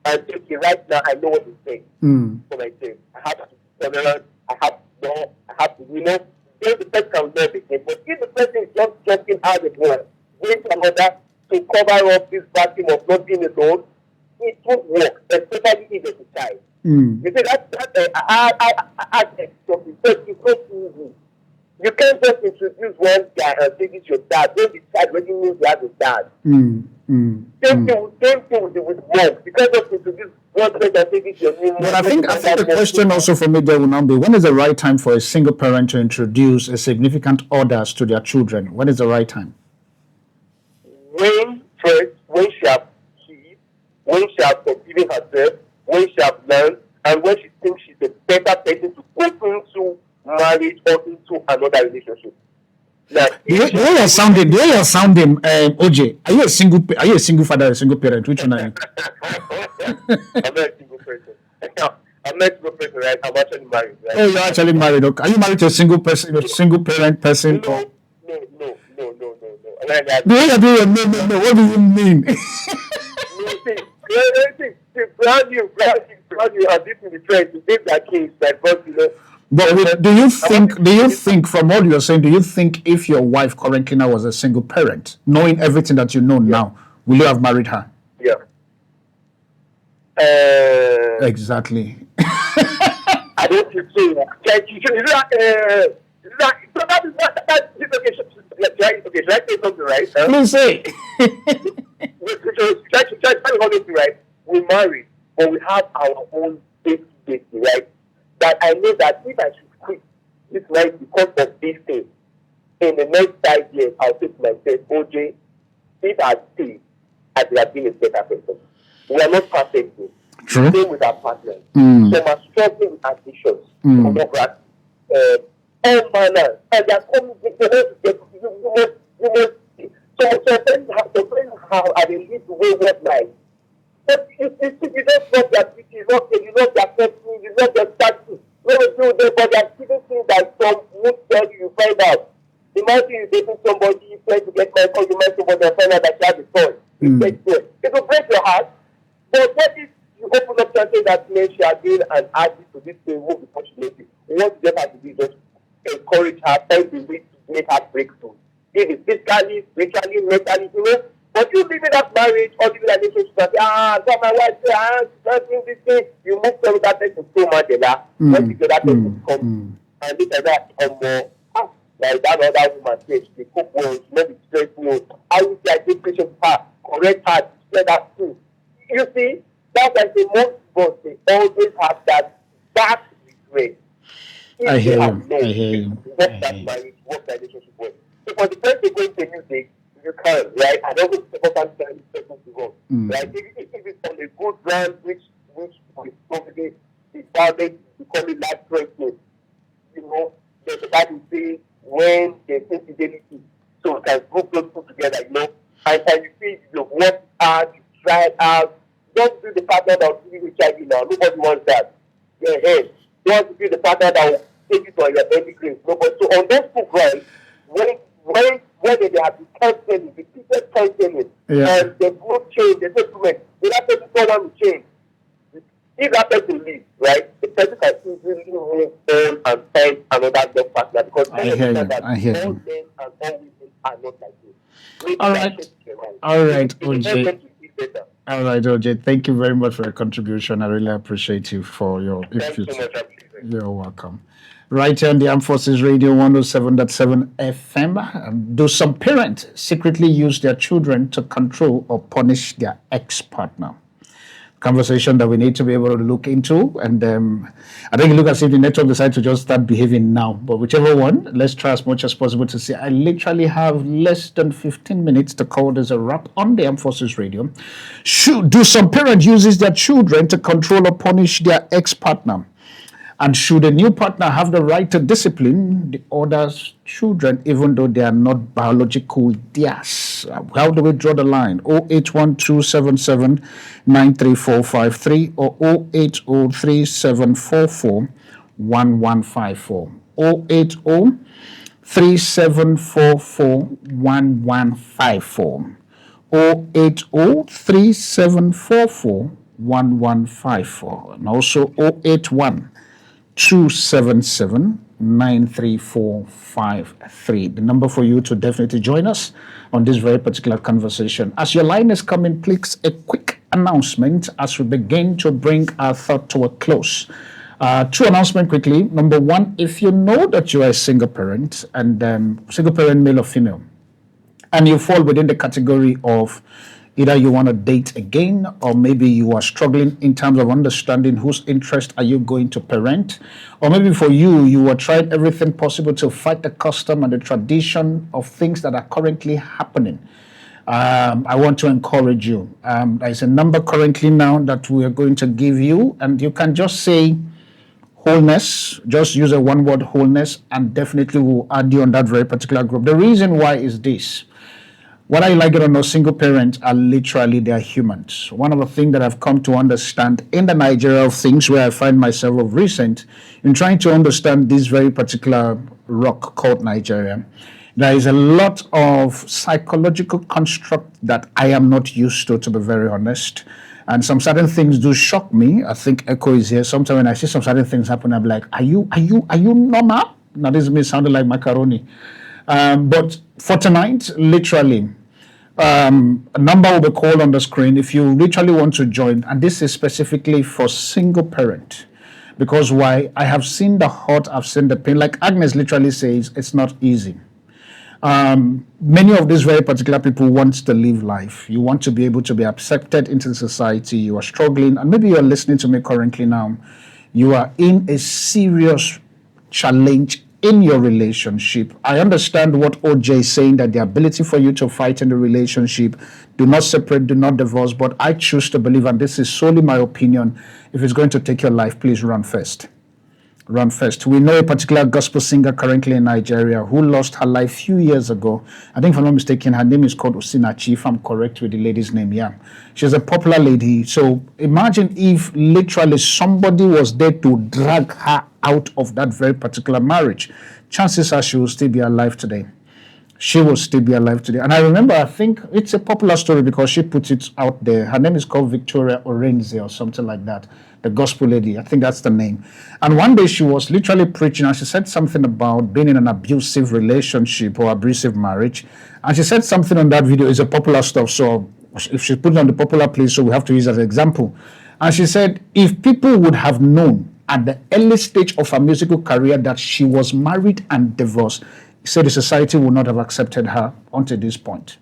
and say, okay, right now I know what to say for myself. I have to be tolerant, I have to know, I have to, then the person can learn again. But if the person is just jumping out of work, going to another to cover up this bad thing of not being alone, it won't work, especially if it's a child. You see, it's not easy. You can't just introduce one guy and say it's your dad when the child already knows he has a dad. Same thing with mom. You can't just introduce one person and say it's your new mom. But I think the question also for me there will now be, when is the right time for a single parent to introduce a significant others to their children? When is the right time? When she has healed, when she has forgiven herself, when she has learned, and when she thinks she's a better person to go into marriage or into another relationship. Now, the way you're sounding, OJ, are you a single father or a single parent? Which one are you? I'm not a single person. I'm not a single person, right? I'm actually married, right? Oh, you're actually married. Okay. Are you married to a single person, a single parent person? No. The way you're doing no. What do you mean? Brand new, and this is the trend to take that case, like, But do you think from what you're saying, do you think if your wife currently now was a single parent, knowing everything that you know now, will you have married her? Yeah. Exactly. I don't think so. Okay, should I say something, right? Please say. Right? We marry, but we have our own day-to-day, right? That I know that if I should quit this marriage because of this thing, in the next 5 years, I'll say to myself, OJ, if I stay, I would have been a better person. We are not perfect. True. Same with our partners. Some are struggling with addictions, pornography, all manners, and they are coming to get so friends have a little wayward life. But you don't love their beauty, you love their person, you love their status. When you do this, but they are still things that some would tell you, you find out. Imagine you dating somebody, you try to get married, or you marry somebody and find out that you have a son. It will break your heart. But what if you open up and say that she has been an artist to this thing, won't be fortunate. What you just have to do is just encourage her, find the way to make her breakthrough. If it's physically, spiritually, mentally, but you live in that marriage or live in a relationship and say, so my wife said, she's not doing this thing. You move from that person so much, when you get that person come and look at that, like that other woman says, she cook well, she not be stressed, I will say I take patience with her, correct her, spread that too. You see, that's like the most boss, they always have that regret. I hear you. What that marriage, what that relationship was. So for the person going to music, you can, right? I don't want to tell this person to go. Right? If it's on a good brand, which is probably the target to call it life choices, there's a Bible say when there's infidelity, so it can group those two together, and you see you've worked hard, you tried out. Don't do the partner that will give you HIV now. Nobody wants that. Your head. Don't want to be the partner that will take you to your every grave. Nobody. So on those two grounds, when they have been counseling, the people counseling, and there's no change, there's no movement, that person don't want to change. If that person leaves, right, the person can easily move on and find another love partner because I hear you. all men and all women are not like this. All right, OJ. All right, OJ. Thank you very much for your contribution. I really appreciate you for your input. Thank you so much. You're welcome. Right here on the Armed Forces Radio 107.7 FM. Do some parents secretly use their children to control or punish their ex-partner? Conversation that we need to be able to look into. And I think it looks as if the network decided to just start behaving now. But whichever one, let's try as much as possible to see. I literally have less than 15 minutes to call this a wrap on the Armed Forces Radio. Do some parents use their children to control or punish their ex-partner? And should a new partner have the right to discipline the other's children, even though they are not biological theirs? How do we draw the line? 08127793453 or 08037441154. 08037441154. 08037441154. And also 081-277-93453. The number for you to definitely join us on this very particular conversation. As your line is coming, please, a quick announcement as we begin to bring our thought to a close. Two announcements quickly. Number one, if you know that you are a single parent, and single parent, male or female, and you fall within the category of either you want to date again, or maybe you are struggling in terms of understanding whose interest are you going to parent, or maybe for you are trying everything possible to fight the custom and the tradition of things that are currently happening. I want to encourage you. There's a number currently now that we are going to give you, and you can just say wholeness, just use a one word wholeness, and definitely we'll add you on that very particular group. The reason why is this. Whether you like it or not, single parents are literally, they are humans. One of the things that I've come to understand in the Nigeria of things, where I find myself of recent, in trying to understand this very particular rock called Nigeria, there is a lot of psychological construct that I am not used to be very honest. And some certain things do shock me. I think Echo is here. Sometimes when I see some certain things happen, I'm like, are you normal? Now this is me sounding like macaroni. But for tonight, literally, a number will be called on the screen if you literally want to join. And this is specifically for single parent. Because why? I have seen the hurt, I've seen the pain. Like Agnes literally says, it's not easy. Many of these very particular people want to live life. You want to be able to be accepted into the society. You are struggling, and maybe you are listening to me currently now. You are in a serious challenge in your relationship. I understand what OJ is saying, that the ability for you to fight in the relationship, do not separate, do not divorce, but I choose to believe, and this is solely my opinion, if it's going to take your life, please run first. Run first. We know a particular gospel singer currently in Nigeria who lost her life a few years ago. I think if I'm not mistaken, her name is called Osinachi, if I'm correct with the lady's name. Yeah. She's a popular lady. So imagine if literally somebody was there to drag her out of that very particular marriage. Chances are she will still be alive today. She will still be alive today. And I remember, I think it's a popular story because she put it out there. Her name is called Victoria Orenze or something like that. The gospel lady, I think that's the name. And one day she was literally preaching, and she said something about being in an abusive relationship or abusive marriage. And she said something on that video. It's a popular stuff, so if she put it on the popular place, so we have to use as an example. And she said, if people would have known at the early stage of her musical career that she was married and divorced, she said the society would not have accepted her until this point.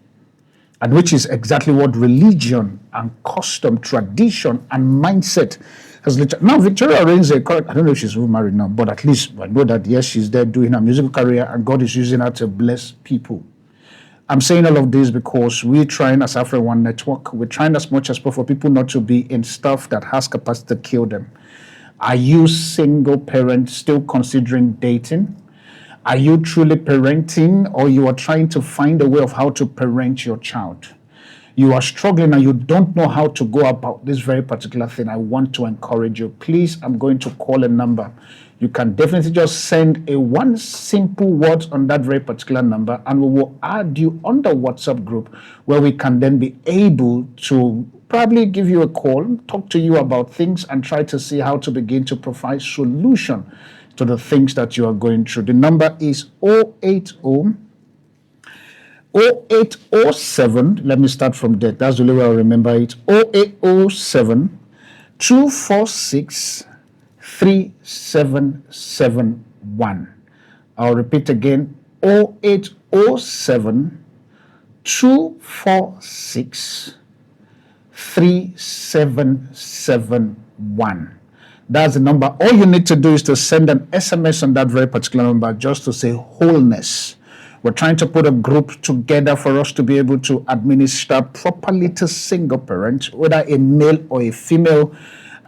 And which is exactly what religion and custom, tradition, and mindset has literally. Now, Victoria Orenze, I don't know if she's married now, but at least I know that, yes, she's there doing her musical career, and God is using her to bless people. I'm saying all of this because we're trying as AfriOne Network, we're trying as much as possible for people not to be in stuff that has capacity to kill them. Are you single parent still considering dating? Are you truly parenting, or you are trying to find a way of how to parent your child? You are struggling and you don't know how to go about this very particular thing. I want to encourage you. Please, I'm going to call a number. You can definitely just send a one simple word on that very particular number, and we will add you on the WhatsApp group where we can then be able to probably give you a call, talk to you about things, and try to see how to begin to provide solution to the things that you are going through. The number is 0807, let me start from there. That's the only way I remember it. 0807 246 3771. I'll repeat again. 0807 246 3771. That's the number. All you need to do is to send an SMS on that very particular number just to say wholeness. We're trying to put a group together for us to be able to administer properly to single parents, whether a male or a female.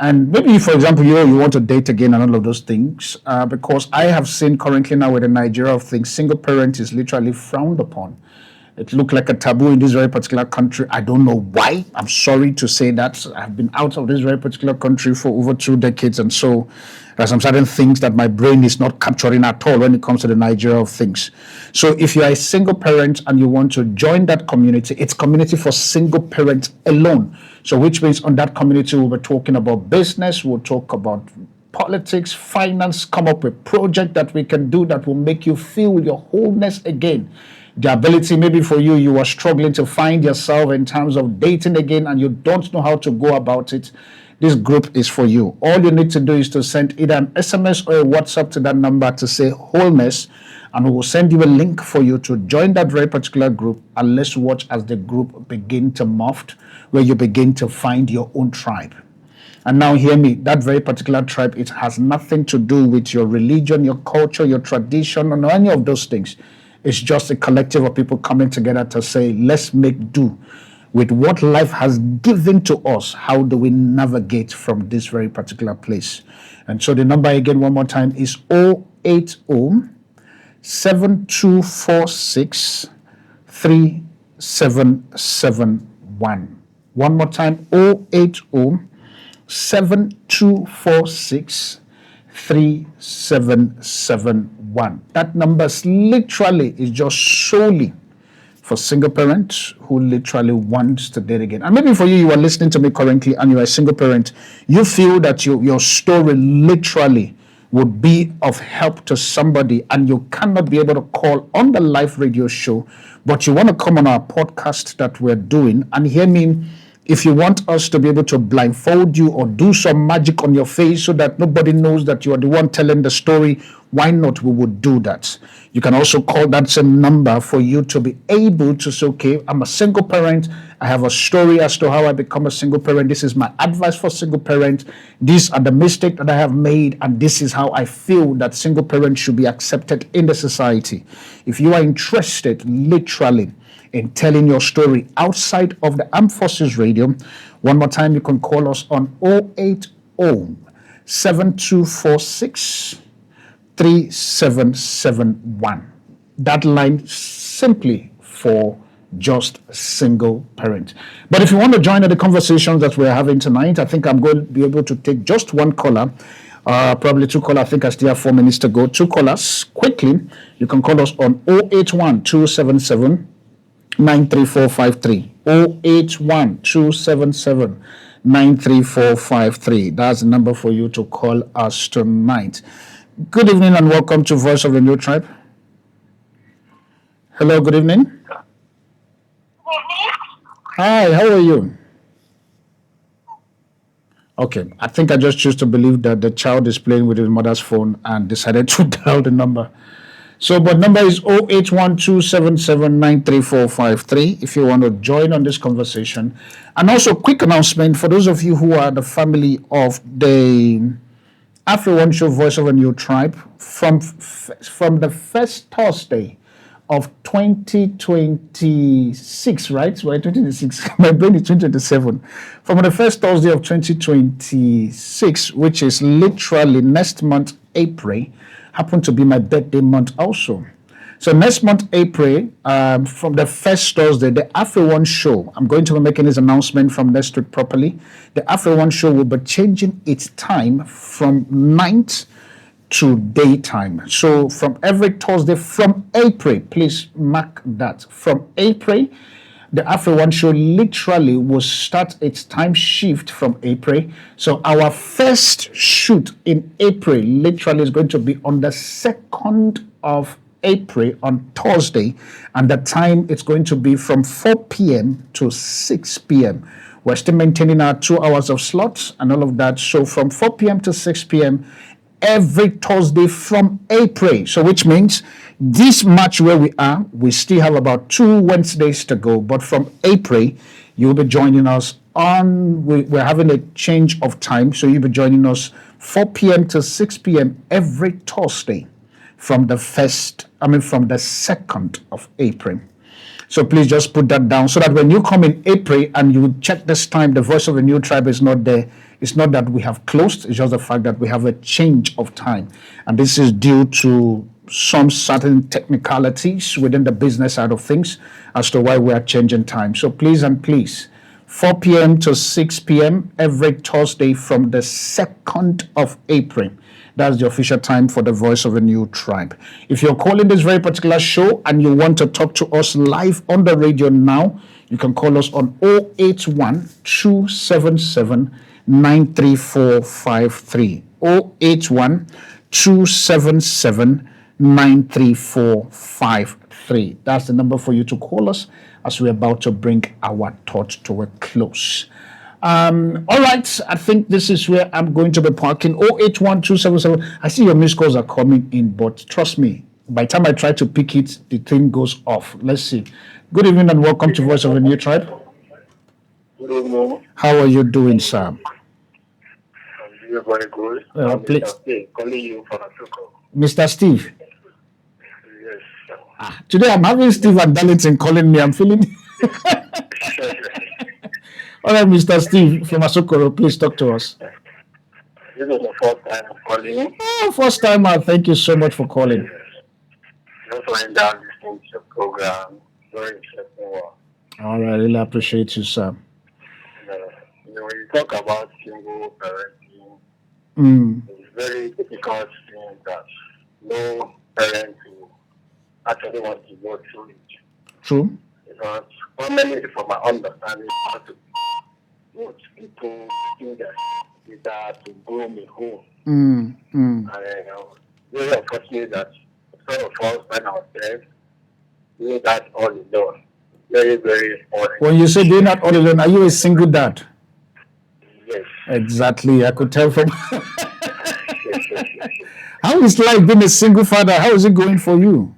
And maybe, for example, you want to date again and all of those things, because I have seen currently now with the Nigeria of things, single parent is literally frowned upon. It looked like a taboo in this very particular country. I don't know why. I'm sorry to say that. I've been out of this very particular country for over 2 decades, and so there are some certain things that my brain is not capturing at all when it comes to the Nigeria of things. So if you are a single parent and you want to join that community, it's community for single parents alone. So which means on that community, we'll be talking about business, we'll talk about politics, finance, come up with project that we can do that will make you feel your wholeness again. The ability, maybe for you are struggling to find yourself in terms of dating again and you don't know how to go about it. This group is for you. All you need to do is to send either an SMS or a WhatsApp to that number to say wholeness, and we will send you a link for you to join that very particular group, and let's watch as the group begin to morph, where you begin to find your own tribe. And now hear me, that very particular tribe, it has nothing to do with your religion, your culture, your tradition, or any of those things. It's just a collective of people coming together to say, let's make do with what life has given to us. How do we navigate from this very particular place? And so the number again, one more time, is 080-7246-3771. One more time, 080-7246-3771. That number literally is just solely for single parents who literally wants to date again. And maybe for you are listening to me currently and you are a single parent, you feel that your story literally would be of help to somebody and you cannot be able to call on the live radio show, but you want to come on our podcast that we're doing and hear me. If you want us to be able to blindfold you or do some magic on your face so that nobody knows that you are the one telling the story, why not? We would do that. You can also call that same number for you to be able to say, okay, I'm a single parent. I have a story as to how I become a single parent. This is my advice for single parents. These are the mistakes that I have made, and this is how I feel that single parents should be accepted in the society. If you are interested, literally, in telling your story outside of the Armed Forces Radio, one more time, you can call us on 080-7246-3771. That line simply for just single parent. But if you want to join in the conversations that we're having tonight, I think I'm going to be able to take just one caller. Probably 2 callers. I think I still have 4 minutes to go. 2 callers, quickly. You can call us on 081-277 93453 081-277-93453. That's the number for you to call us tonight. Good evening and welcome to Voice of the New Tribe. Hello, good evening. Hi, how are you? Okay, I think I just choose to believe that the child is playing with his mother's phone and decided to dial the number. So, but number is 081-277-93453 if you want to join on this conversation. And also, quick announcement for those of you who are the family of the AfriOne Show, Voice of a New Tribe, from the first Thursday of 2026, right? So, 2026, my brain is 2027. From the first Thursday of 2026, which is literally next month, April, happen to be my birthday month also. So next month, April, from the first Thursday, the AfriOne Show, I'm going to be making this announcement from next week properly. The AfriOne Show will be changing its time from night to daytime. So from every Thursday from April, please mark that. From April, the AfriOne Show literally will start its time shift from April. So our first shoot in April literally is going to be on the 2nd of April on Thursday. And the time it's going to be from 4 p.m. to 6 p.m. We're still maintaining our 2 hours of slots and all of that. So from 4 p.m. to 6 p.m. every Thursday from April. So which means this March where we are, we still have about 2 Wednesdays to go. But from April, you'll be joining us on, we're having a change of time. So you'll be joining us 4 p.m. to 6 p.m. every Thursday from the 2nd of April. So please just put that down so that when you come in April and you check this time, the Voice of a New Tribe is not there. It's not that we have closed, it's just the fact that we have a change of time. And this is due to some certain technicalities within the business side of things as to why we are changing time. So please and please, 4 p.m. to 6 p.m. every Thursday from the 2nd of April. That's the official time for the Voice of a New Tribe. If you're calling this very particular show and you want to talk to us live on the radio now, you can call us on 081 277 93453. 081 277 93453. That's the number for you to call us as we're about to bring our thoughts to a close. All right, I think this is where I'm going to be parking. 081277. I see your missed calls are coming in, but trust me, by the time I try to pick it, the thing goes off. Let's see. Good evening and welcome to Voice of a New Tribe. Good evening. How are you doing, sir? You're very good. Please. Calling you from Africa. Mr. Steve. Yes. Today I'm having Steve and Darlington calling me. I'm feeling. All right, Mr. Steve from Asokoro, please talk to us. This is the first time I'm calling you. Oh, first time. Thank you so much for calling. Just lying down listening to the program. Very interesting one. All right, I really appreciate you, sir. When you talk about single parenting, it's very difficult thing that no parent will actually want to go through it. True. Because normally, from my understanding, most people think that is that to groom a home. And very unfortunate that some of us find ourselves doing that all alone. Very, very important. When you say doing that all alone, are you a single dad? Yes. Exactly. I could tell from. How is life being a single father? How is it going for you?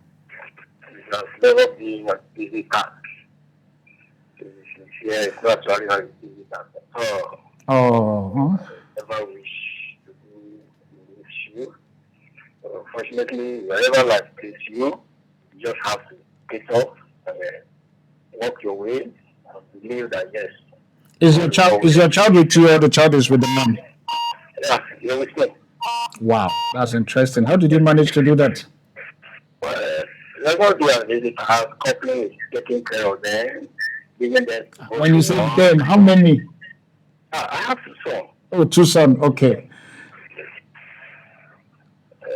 It has never been a easy task. Yeah, it's not really an easy task at all. Oh. Never wish to do with you. Unfortunately, wherever life takes you, you just have to pick up and walk your way and believe that yes. Is your child with you or the child is with the mom? Yeah, you're with me. Wow, that's interesting. How did you manage to do that? Well, that's not be an easy task. Company is taking care of them, giving them. When you say them, how many? I have 2 sons. Oh, 2 sons. Okay.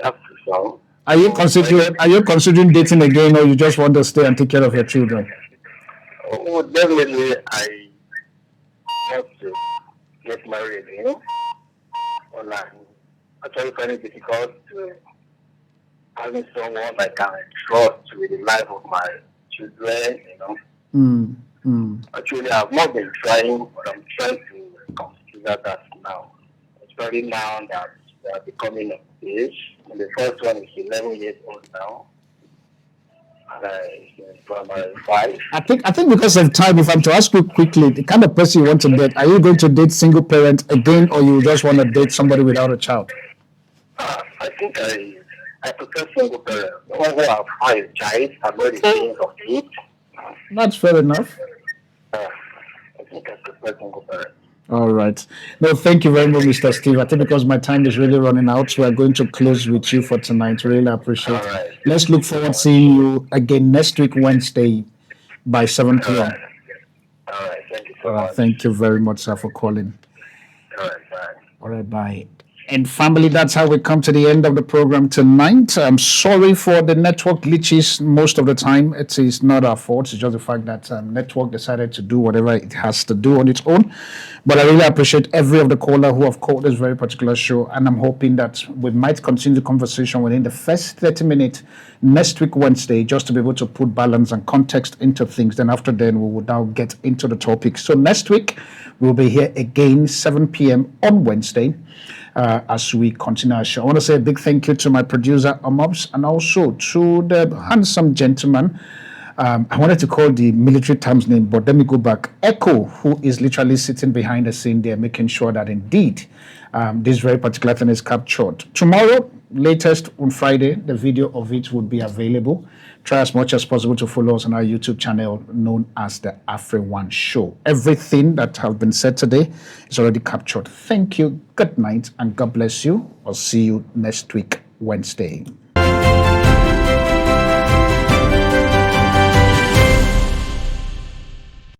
I have 2 sons. Are you considering dating again, or you just want to stay and take care of your children? Oh, definitely, I want to get married, And I'm actually finding it difficult to having someone I can trust with the life of my children, Actually, I've not been trying, but I'm trying to consider that now. Especially now that they are becoming of age. And the first one is 11 years old now. And he's in primary 5. I think because of time, if I'm to ask you quickly, the kind of person you want to date, are you going to date single parent again, or you just want to date somebody without a child? I think I prefer single parent. The one who have had a child, I'm not thinking of it. That's fair enough. I think I prefer single parent. All right. No, thank you very much, Mr. Steve. I think because my time is really running out, so we're going to close with you for tonight. Really appreciate it. Right. Let's look forward to seeing you again next week, Wednesday, by 7 p.m. All right. Thank you so much. Thank you very much, sir, for calling. All right. Bye. All right, bye. And family, that's how we come to the end of the program tonight. I'm sorry for the network glitches most of the time. It is not our fault. It's just the fact that network decided to do whatever it has to do on its own. But I really appreciate every of the caller who have called this very particular show. And I'm hoping that we might continue the conversation within the first 30 minutes next week, Wednesday, just to be able to put balance and context into things. Then after then, we will now get into the topic. So next week, we'll be here again, 7 p.m. on Wednesday. As we continue our show. I want to say a big thank you to my producer, Amobs, and also to the handsome gentleman I wanted to call the military terms name, but let me go back. Echo, who is literally sitting behind the scene there, making sure that indeed this very particular thing is captured. Tomorrow, latest on Friday, the video of it will be available. Try as much as possible to follow us on our YouTube channel known as the AfriOne Show. Everything that has been said today is already captured. Thank you, good night, and God bless you. I'll see you next week, Wednesday.